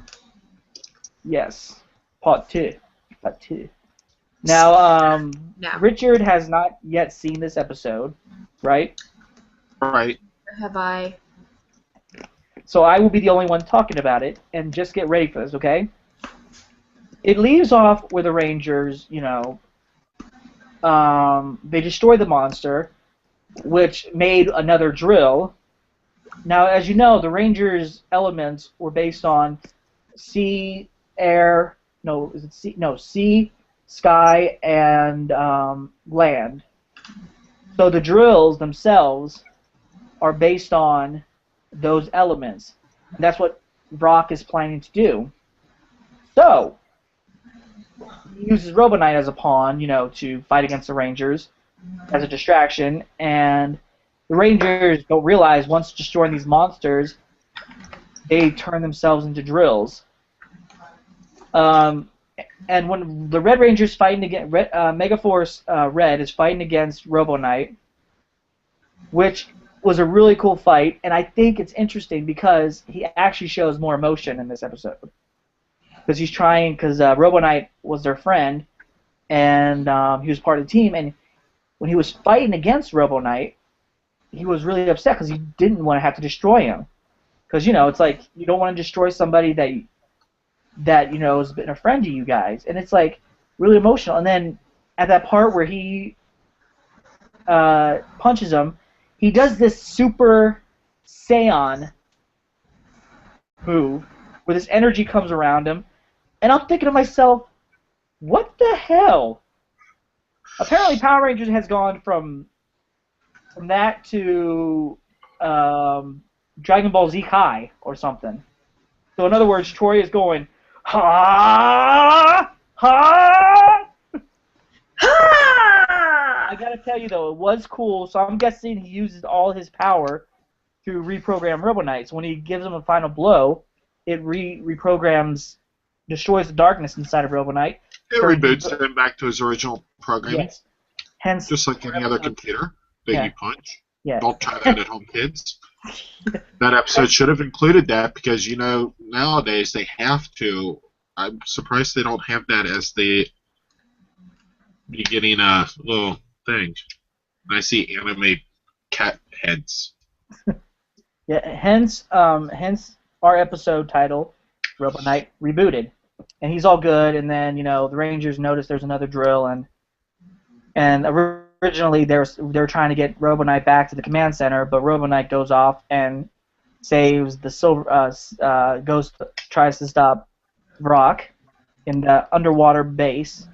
Yes, part 2. Part 2. Now, Richard has not yet seen this episode, right? Right. Or have I? So I will be the only one talking about it, and just get ready for this, okay? It leaves off where the Rangers, they destroy the monster, which made another drill. Now, as you know, the Rangers' elements were based on sea, air, sea, sky, and land. So the drills themselves are based on those elements. And that's what Vrock is planning to do. So, he uses Robo Knight as a pawn, to fight against the Rangers as a distraction, and the Rangers don't realize once destroying these monsters, they turn themselves into drills. And when the Red Ranger's fighting against Megaforce Red is fighting against Robo Knight, which was a really cool fight, and I think it's interesting because he actually shows more emotion in this episode. Because Robo Knight was their friend, and he was part of the team, and when he was fighting against Robo Knight, he was really upset because he didn't want to have to destroy him. Because, it's like, you don't want to destroy somebody that has been a friend to you guys. And it's, like, really emotional. And then at that part where he punches him, he does this Super Saiyan move where this energy comes around him, and I'm thinking to myself, what the hell? Apparently, Power Rangers has gone from that to Dragon Ball Z Kai or something. So in other words, Troy is going, ha, ha, ha! I gotta tell you though, it was cool. So I'm guessing he uses all his power to reprogram Robo Knight. So when he gives him a final blow, it reprograms, destroys the darkness inside of Robo Knight. It reboots him back to his original programming. Yes. Hence, just like any other computer that you punch. Yeah. Don't try that at home, kids. That episode should have included that because, you know, nowadays they have to. I'm surprised they don't have that as the beginning little thing. I see anime cat heads. Yeah, hence our episode title, Robo Knight Rebooted. And he's all good, and then, you know, the Rangers notice there's another drill, and originally they're trying to get Robo Knight back to the command center, but Robo Knight goes off and saves the tries to stop Brock in the underwater base.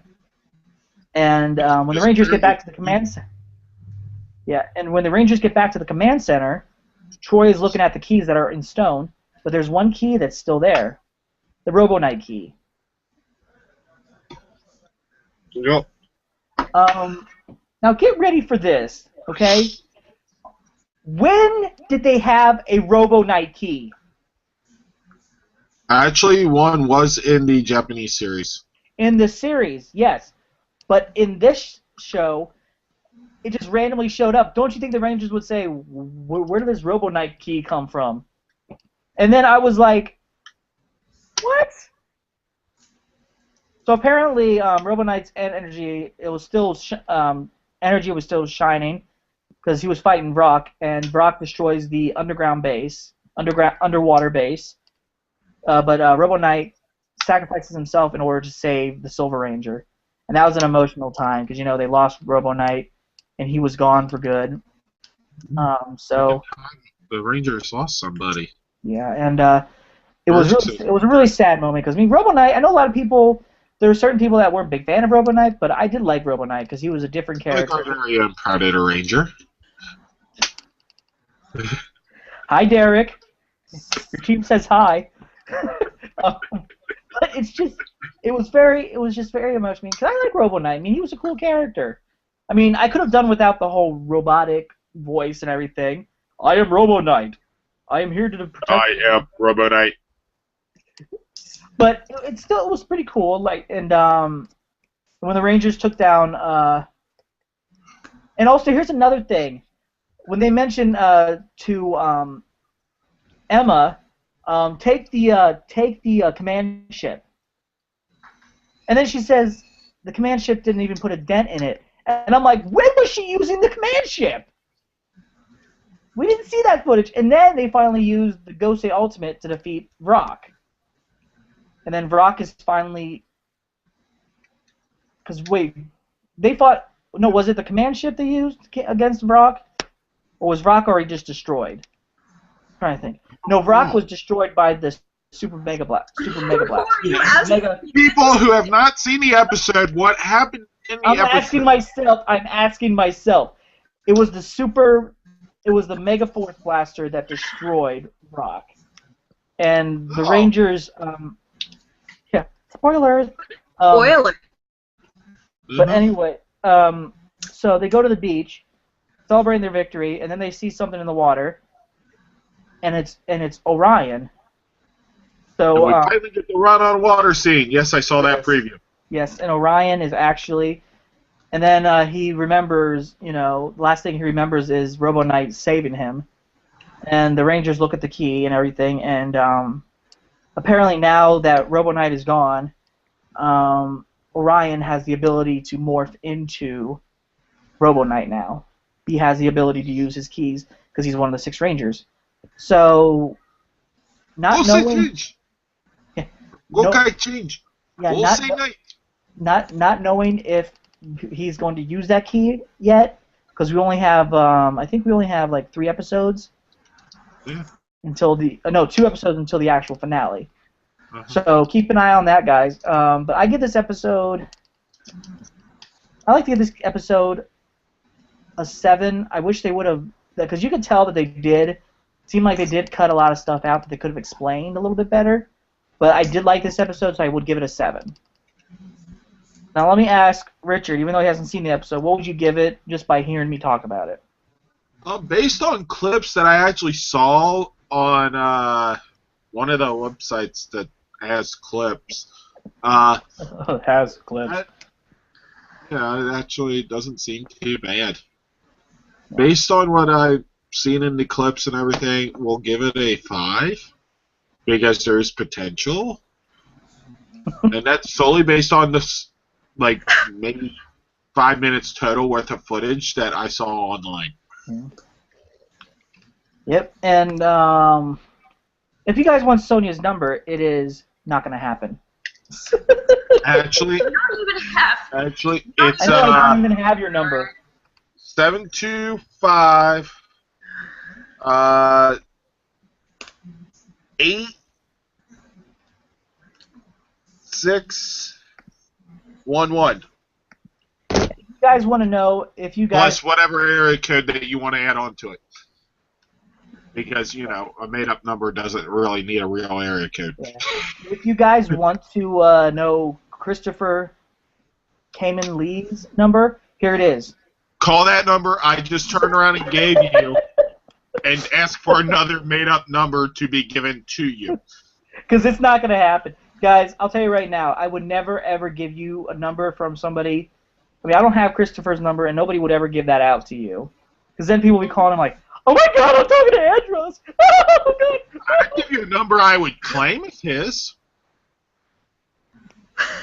And when the Rangers get back to the command center, when the Rangers get back to the command center, Troy is looking at the keys that are in stone, but there's one key that's still there, the Robo Knight key. Yep. Now get ready for this, okay? When did they have a Robo Knight key? Actually, one was in the Japanese series. In the series, yes. But in this show, it just randomly showed up. Don't you think the Rangers would say, where did this Robo Knight key come from? And then I was like, what? So apparently, Robo Knight's energy, it was still energy was still shining because he was fighting Brock, and Brock destroys the underwater base. But Robo Knight sacrifices himself in order to save the Silver Ranger, and that was an emotional time because, you know, they lost Robo Knight, and he was gone for good. So the Rangers lost somebody. Yeah, and it was a really sad moment because, I mean, Robo Knight, I know a lot of people. There were certain people that weren't a big fan of Robo Knight, but I did like Robo Knight because he was a different character. Like our very own Predator Ranger. Hi, Derek. Your team says hi. But it was just very emotional because I like Robo Knight. I mean, he was a cool character. I mean, I could have done without the whole robotic voice and everything. I am Robo Knight. I am here to protect. I am Robo Knight. But it still was pretty cool. Like, and when the Rangers took down, and also here's another thing, when they mentioned to Emma, take the command ship, and then she says the command ship didn't even put a dent in it, and I'm like, when was she using the command ship? We didn't see that footage, and then they finally used the Gosei Ultimate to defeat Brock. And then Brock is finally... Because, wait, they fought... No, was it the command ship they used against Brock? Or was Brock already just destroyed? I'm trying to think. No, Brock was destroyed by the Super Mega Blast. People who have not seen the episode, what happened in the episode? I'm asking myself. It was the Mega Force Blaster that destroyed Brock. And the Rangers... Spoilers. Spoiler. But anyway, so they go to the beach, celebrating their victory, and then they see something in the water, and it's Orion. So we finally get the run-on water scene. Yes, I saw that preview. Yes, and Orion is actually, and then he remembers. You know, the last thing he remembers is Robo Knight saving him, and the Rangers look at the key and everything, and apparently now that Robo Knight is gone, Orion has the ability to morph into Robo Knight now. He has the ability to use his keys because he's one of the 6 Rangers. So, not knowing... Not knowing if he's going to use that key yet, because we only have, I think we only have like 3 episodes. Yeah. Until the 2 episodes until the actual finale. So keep an eye on that, guys. But I give this episode. I like to give this episode a 7. I wish they would have, because you could tell that they did. Seemed like they did cut a lot of stuff out that they could have explained a little bit better. But I did like this episode, so I would give it a 7. Now let me ask Richard, even though he hasn't seen the episode, what would you give it just by hearing me talk about it? Based on clips that I actually saw on one of the websites that has clips. It has clips. Yeah, it actually doesn't seem too bad. Based on what I've seen in the clips and everything, we'll give it a 5 because there's potential, and that's solely based on this, like maybe 5 minutes total worth of footage that I saw online. Yep, and if you guys want Sonia's number, it is not going to happen. Actually, Not even half. Actually, it's I know I don't even have your number. 725 8611. You guys want to know if you guys... Plus whatever area code that you want to add on to it. Because, you know, a made-up number doesn't really need a real area code. Yeah. If you guys want to know Christopher Kamen Lee's number, here it is. Call that number I just turned around and gave you and ask for another made-up number to be given to you. Because it's not going to happen. Guys, I'll tell you right now, I would never, ever give you a number from somebody. I mean, I don't have Christopher's number, and nobody would ever give that out to you. Because then people will be calling him like, oh my god, I'm talking to Andros! Oh god! I'd give you a number I would claim as his.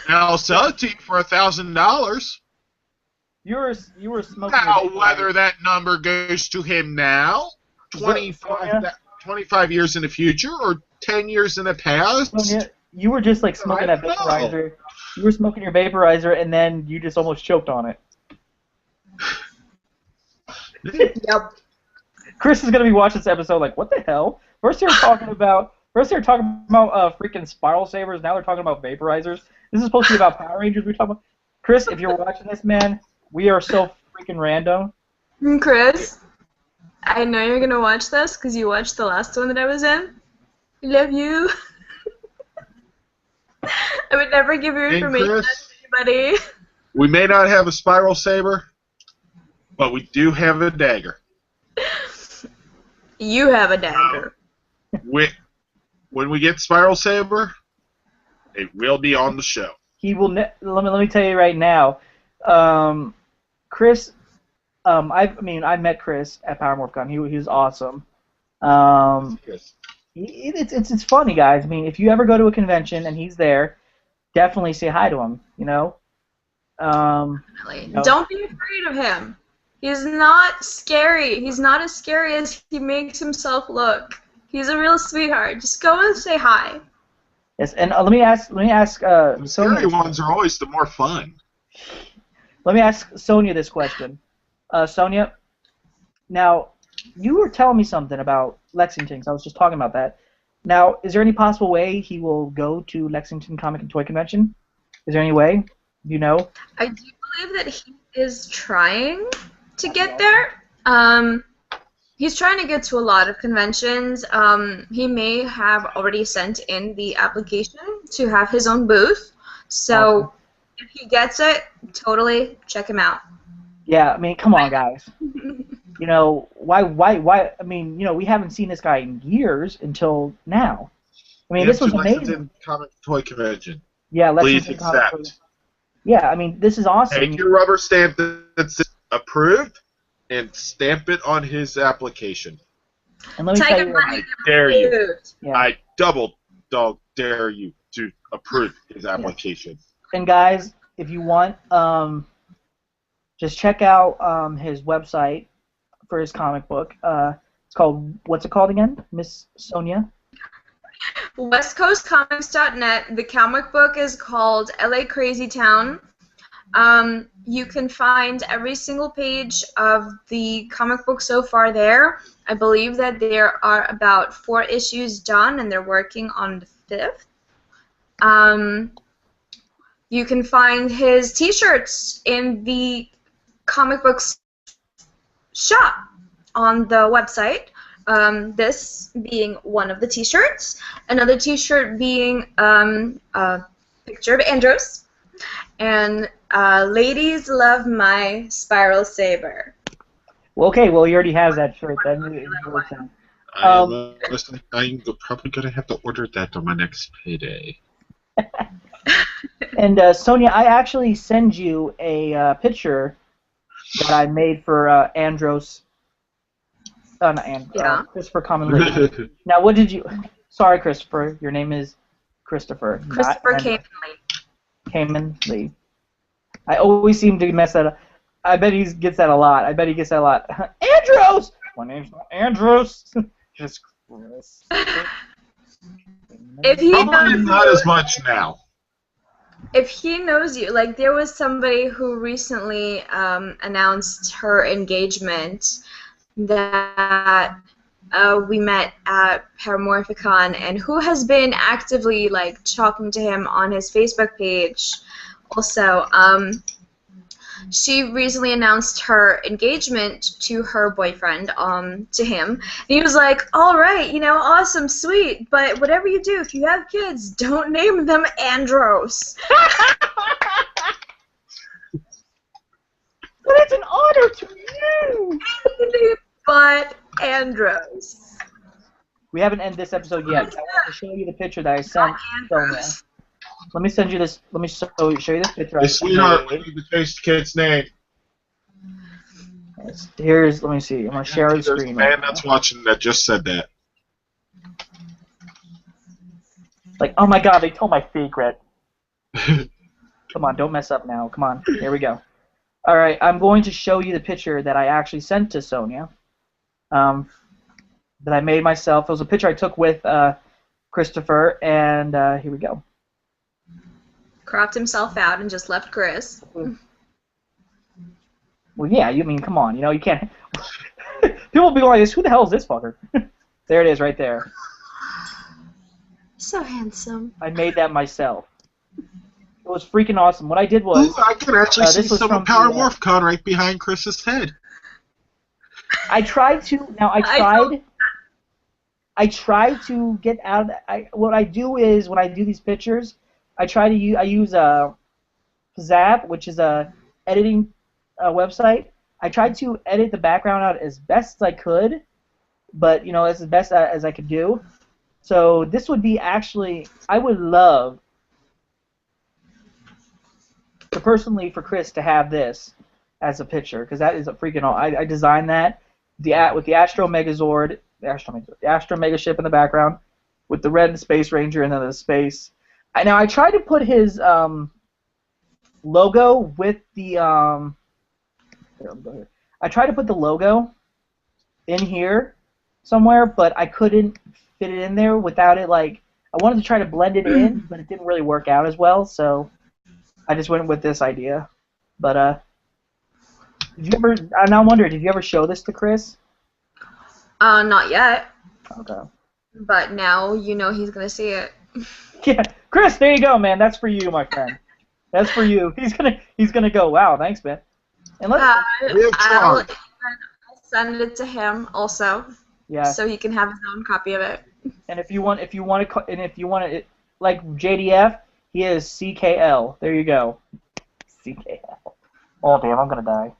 And I'll sell it to you for $1,000. You were smoking. Now, whether that number goes to him now, 25 years in the future, or 10 years in the past. Sonia, you were just like smoking that vaporizer. You were smoking your vaporizer, and then you just almost choked on it. Yep. Chris is gonna be watching this episode like, what the hell? First they were talking about freaking spiral sabers. Now they're talking about vaporizers. This is supposed to be about Power Rangers. We're talking about. Chris, if you're watching this, man, we are so freaking random. Chris, I know you're gonna watch this because you watched the last one that I was in. I love you. I would never give your information Chris, to anybody. We may not have a spiral saber, but we do have a dagger. You have a dagger. When we get spiral saber, it will be on the show. He will. Let me tell you right now, Chris. I've met Chris at Power MorphCon. He was awesome. Yes. It's funny, guys. I mean, if you ever go to a convention and he's there, definitely say hi to him. You know. Don't be afraid of him. He's not scary. He's not as scary as he makes himself look. He's a real sweetheart. Just go and say hi. Yes, and let me ask. The scary ones are always the more fun. Let me ask Sonia this question. Sonia, now you were telling me something about Lexington. So I was just talking about that. Now, is there any possible way he will go to Lexington Comic and Toy Convention? Is there any way? Do you know? I do believe that he is trying to get there. He's trying to get to a lot of conventions. He may have already sent in the application to have his own booth. So awesome. If he gets it, totally check him out. Yeah, I mean, come on, guys. You know, why? I mean, you know, we haven't seen this guy in years until now. I mean, this was amazing. Lexington Comic Toy Convention. Yeah, Please accept. Yeah, I mean, this is awesome. Take your rubber stamp that's approved and stamp it on his application. And let me tell you, I dare you. Yeah. I double dog dare you to approve his application. And guys, if you want, just check out his website for his comic book. It's called, what's it called again, Miss Sonia? WestCoastComics.net. The comic book is called LA Crazy Town. You can find every single page of the comic book so far there. I believe that there are about 4 issues done, and they're working on the 5th. You can find his T-shirts in the comic books shop on the website. This being one of the T-shirts. Another T-shirt being a picture of Andros. And ladies love my spiral saber. Well, okay, well, he already has that shirt. That works out. I'm probably going to have to order that on my next payday. And Sonia, I actually send you a picture that I made for Andros. Not Christopher Commonly. Now, what did you? Sorry, Christopher. Your name is Christopher. Christopher Kamen Lee. I always seem to mess that up. I bet he gets that a lot. Andros! My name's not Andros. Just Chris. If he Probably not as much now. If he knows you, like there was somebody who recently announced her engagement that we met at Paramorphicon, and who has been actively like talking to him on his Facebook page. Also, she recently announced her engagement to her boyfriend, to him. And he was like, all right, awesome, sweet, but whatever you do, if you have kids, don't name them Andros. But it's an honor to you! But Andros. We haven't ended this episode yet. I want to show you the picture that I sent Sonia. Let me send you this. Let me show you this picture. Hey, sweetheart, we need to change the kid's name. Let me see. I'm going to share the screen. There's a man that's watching that just said that. Like, oh my god, they told my secret. Come on, don't mess up now. Come on, here we go. Alright, I'm going to show you the picture that I actually sent to Sonia. That I made myself. It was a picture I took with Christopher, and here we go. Cropped himself out and just left Chris. Well, yeah, you mean, come on, you can't... People will be like this, who the hell is this fucker? There it is, right there. So handsome. I made that myself. It was freaking awesome. What I did was... Ooh, I can actually see some of Power right behind Chris's head. I tried to... Now, I tried to get out of... What I do is, when I do these pictures, I use Zap, which is a editing website. I tried to edit the background out as best as I could, but as best as I could do. So this would be actually, I would love to personally for Chris to have this as a picture, because that is a freaking. I designed that with the Astro Megazord, the Astro Mega ship in the background, with the red Space Ranger and then the space. Now I tried to put his logo with the I tried to put the logo in here somewhere, but I couldn't fit it in there without it, like, I wanted to try to blend it in, but it didn't really work out as well, so I just went with this idea. But, did you ever, I now wonder, did you ever show this to Chris? Not yet. Okay. But now he's gonna see it. Yeah, Chris, there you go, man. That's for you, my friend. That's for you. He's gonna go, wow, thanks, man. And I'll send it to him also. Yeah. So he can have his own copy of it. And if you want it, like JDF, he is CKL. There you go. CKL. Oh damn, I'm gonna die.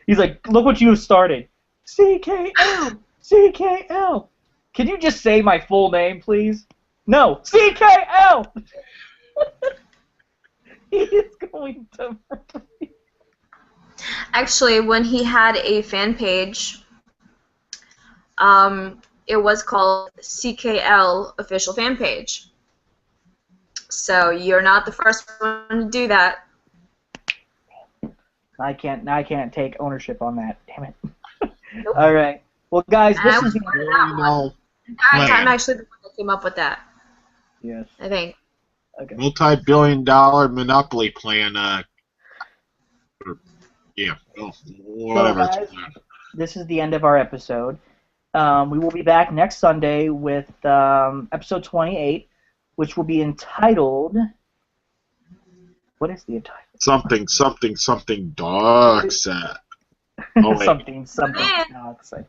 He's like, look what you have started. CKL. CKL. Can you just say my full name, please? No. CKL. He is going to. Actually, when he had a fan page, it was called CKL Official Fan Page. So you're not the first one to do that. I can't take ownership on that. Damn it. Nope. All right. Well, guys, this is I'm actually the one that came up with that. Yes. I think. Okay. Multi-billion-dollar monopoly plan. Yeah. Oh, whatever. So, guys, this is the end of our episode. We will be back next Sunday with episode 28. which will be entitled. What is the title? Something dark set. Oh, wait. something dark set.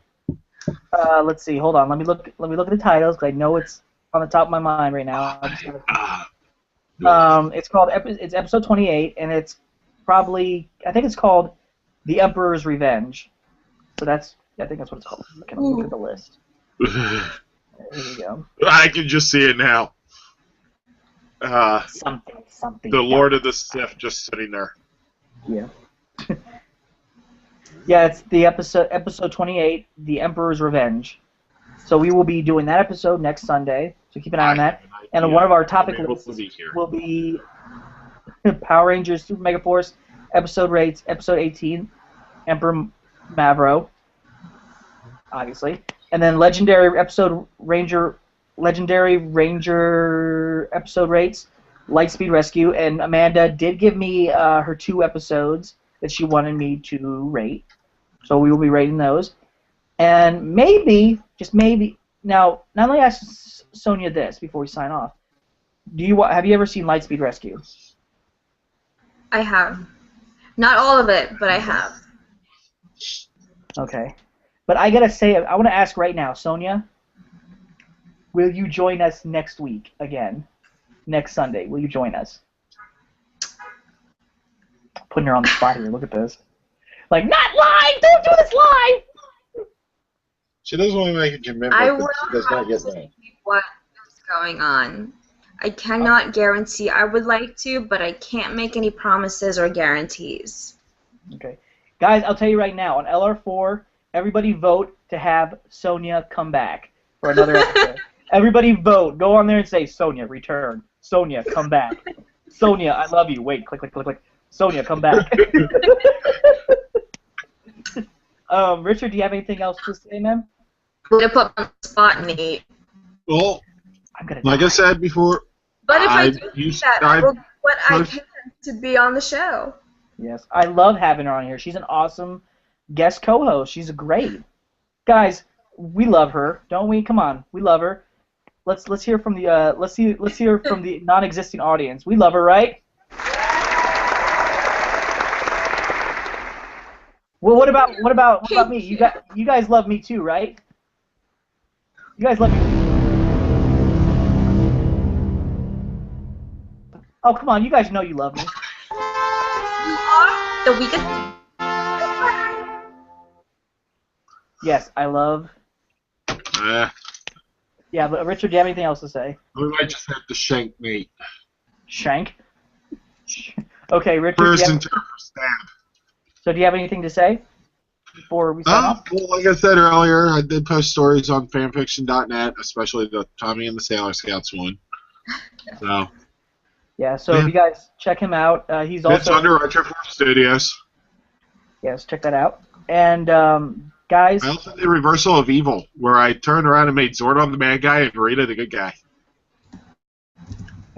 Let's see. Hold on. Let me look at the titles because I know it's on the top of my mind right now. It's called. It's episode 28, and it's probably. I think it's called The Emperor's Revenge. So I think that's what it's called. I can look at the list. There you go. I can just see it now. Something. The Lord of the Sith just sitting there. Yeah. Yeah, it's the episode 28, The Emperor's Revenge. So we will be doing that episode next Sunday. So keep an eye on that. And one of our topic lists will be Power Rangers Super Mega Force episode rates, episode 18, Emperor Mavro, obviously, and then Legendary Ranger episode rates, Lightspeed Rescue, and Amanda did give me her 2 episodes that she wanted me to rate, so we will be rating those. And maybe, just maybe, now let me ask Sonia this before we sign off. Have you ever seen Lightspeed Rescue? I have. Not all of it, but I have. Okay. But I gotta say, I want to ask right now, Sonia, will you join us next week again? Next Sunday, will you join us? Putting her on the spot here, look at this. Like, not live! Don't do this live! She doesn't want to make a commitment, but she does not get that. What is going on? I cannot guarantee. I would like to, but I can't make any promises or guarantees. Okay. Guys, I'll tell you right now, on LR4, everybody vote to have Sonia come back for another episode. Everybody vote. Go on there and say, Sonia, return. Sonia, come back. Sonia, I love you. Wait, click. Sonia, come back. Richard, do you have anything else to say, man? I'm going to put on the spot, Nate. Well, like I said before, but if I do that, I will do what I can to be on the show. Yes, I love having her on here. She's an awesome guest co-host. She's great. Guys, we love her, don't we? Come on, we love her. Let's hear from the let's hear from the non-existing audience. We love her, right? Well, what about me? You guys love me too, right? You guys love me. Oh, come on, you guys know you love me. You are the weakest. Yes, I love. Yeah, but Richard, do you have anything else to say? I just have to shank Nate. Shank? Okay, Richard. First and stab. So do you have anything to say before we sign off? Well, like I said earlier, I did post stories on fanfiction.net, especially the Tommy and the Sailor Scouts one. So. Yeah, so if you guys check him out, he's also... It's under Retroform Studios. Yes, check that out. And, guys... I also did Reversal of Evil, where I turned around and made Zordon the bad guy and Rita the good guy.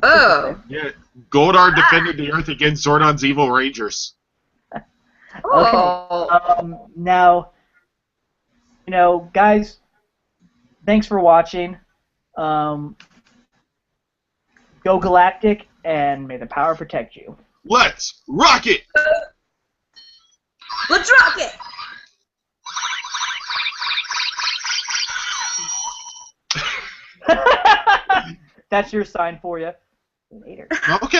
Oh! Yeah, Goldar defended the Earth against Zordon's evil Rangers. Okay. Now, guys, thanks for watching. Go Galactic, and may the power protect you. Let's rock it! Let's rock it! That's your sign for you. Later. Okay.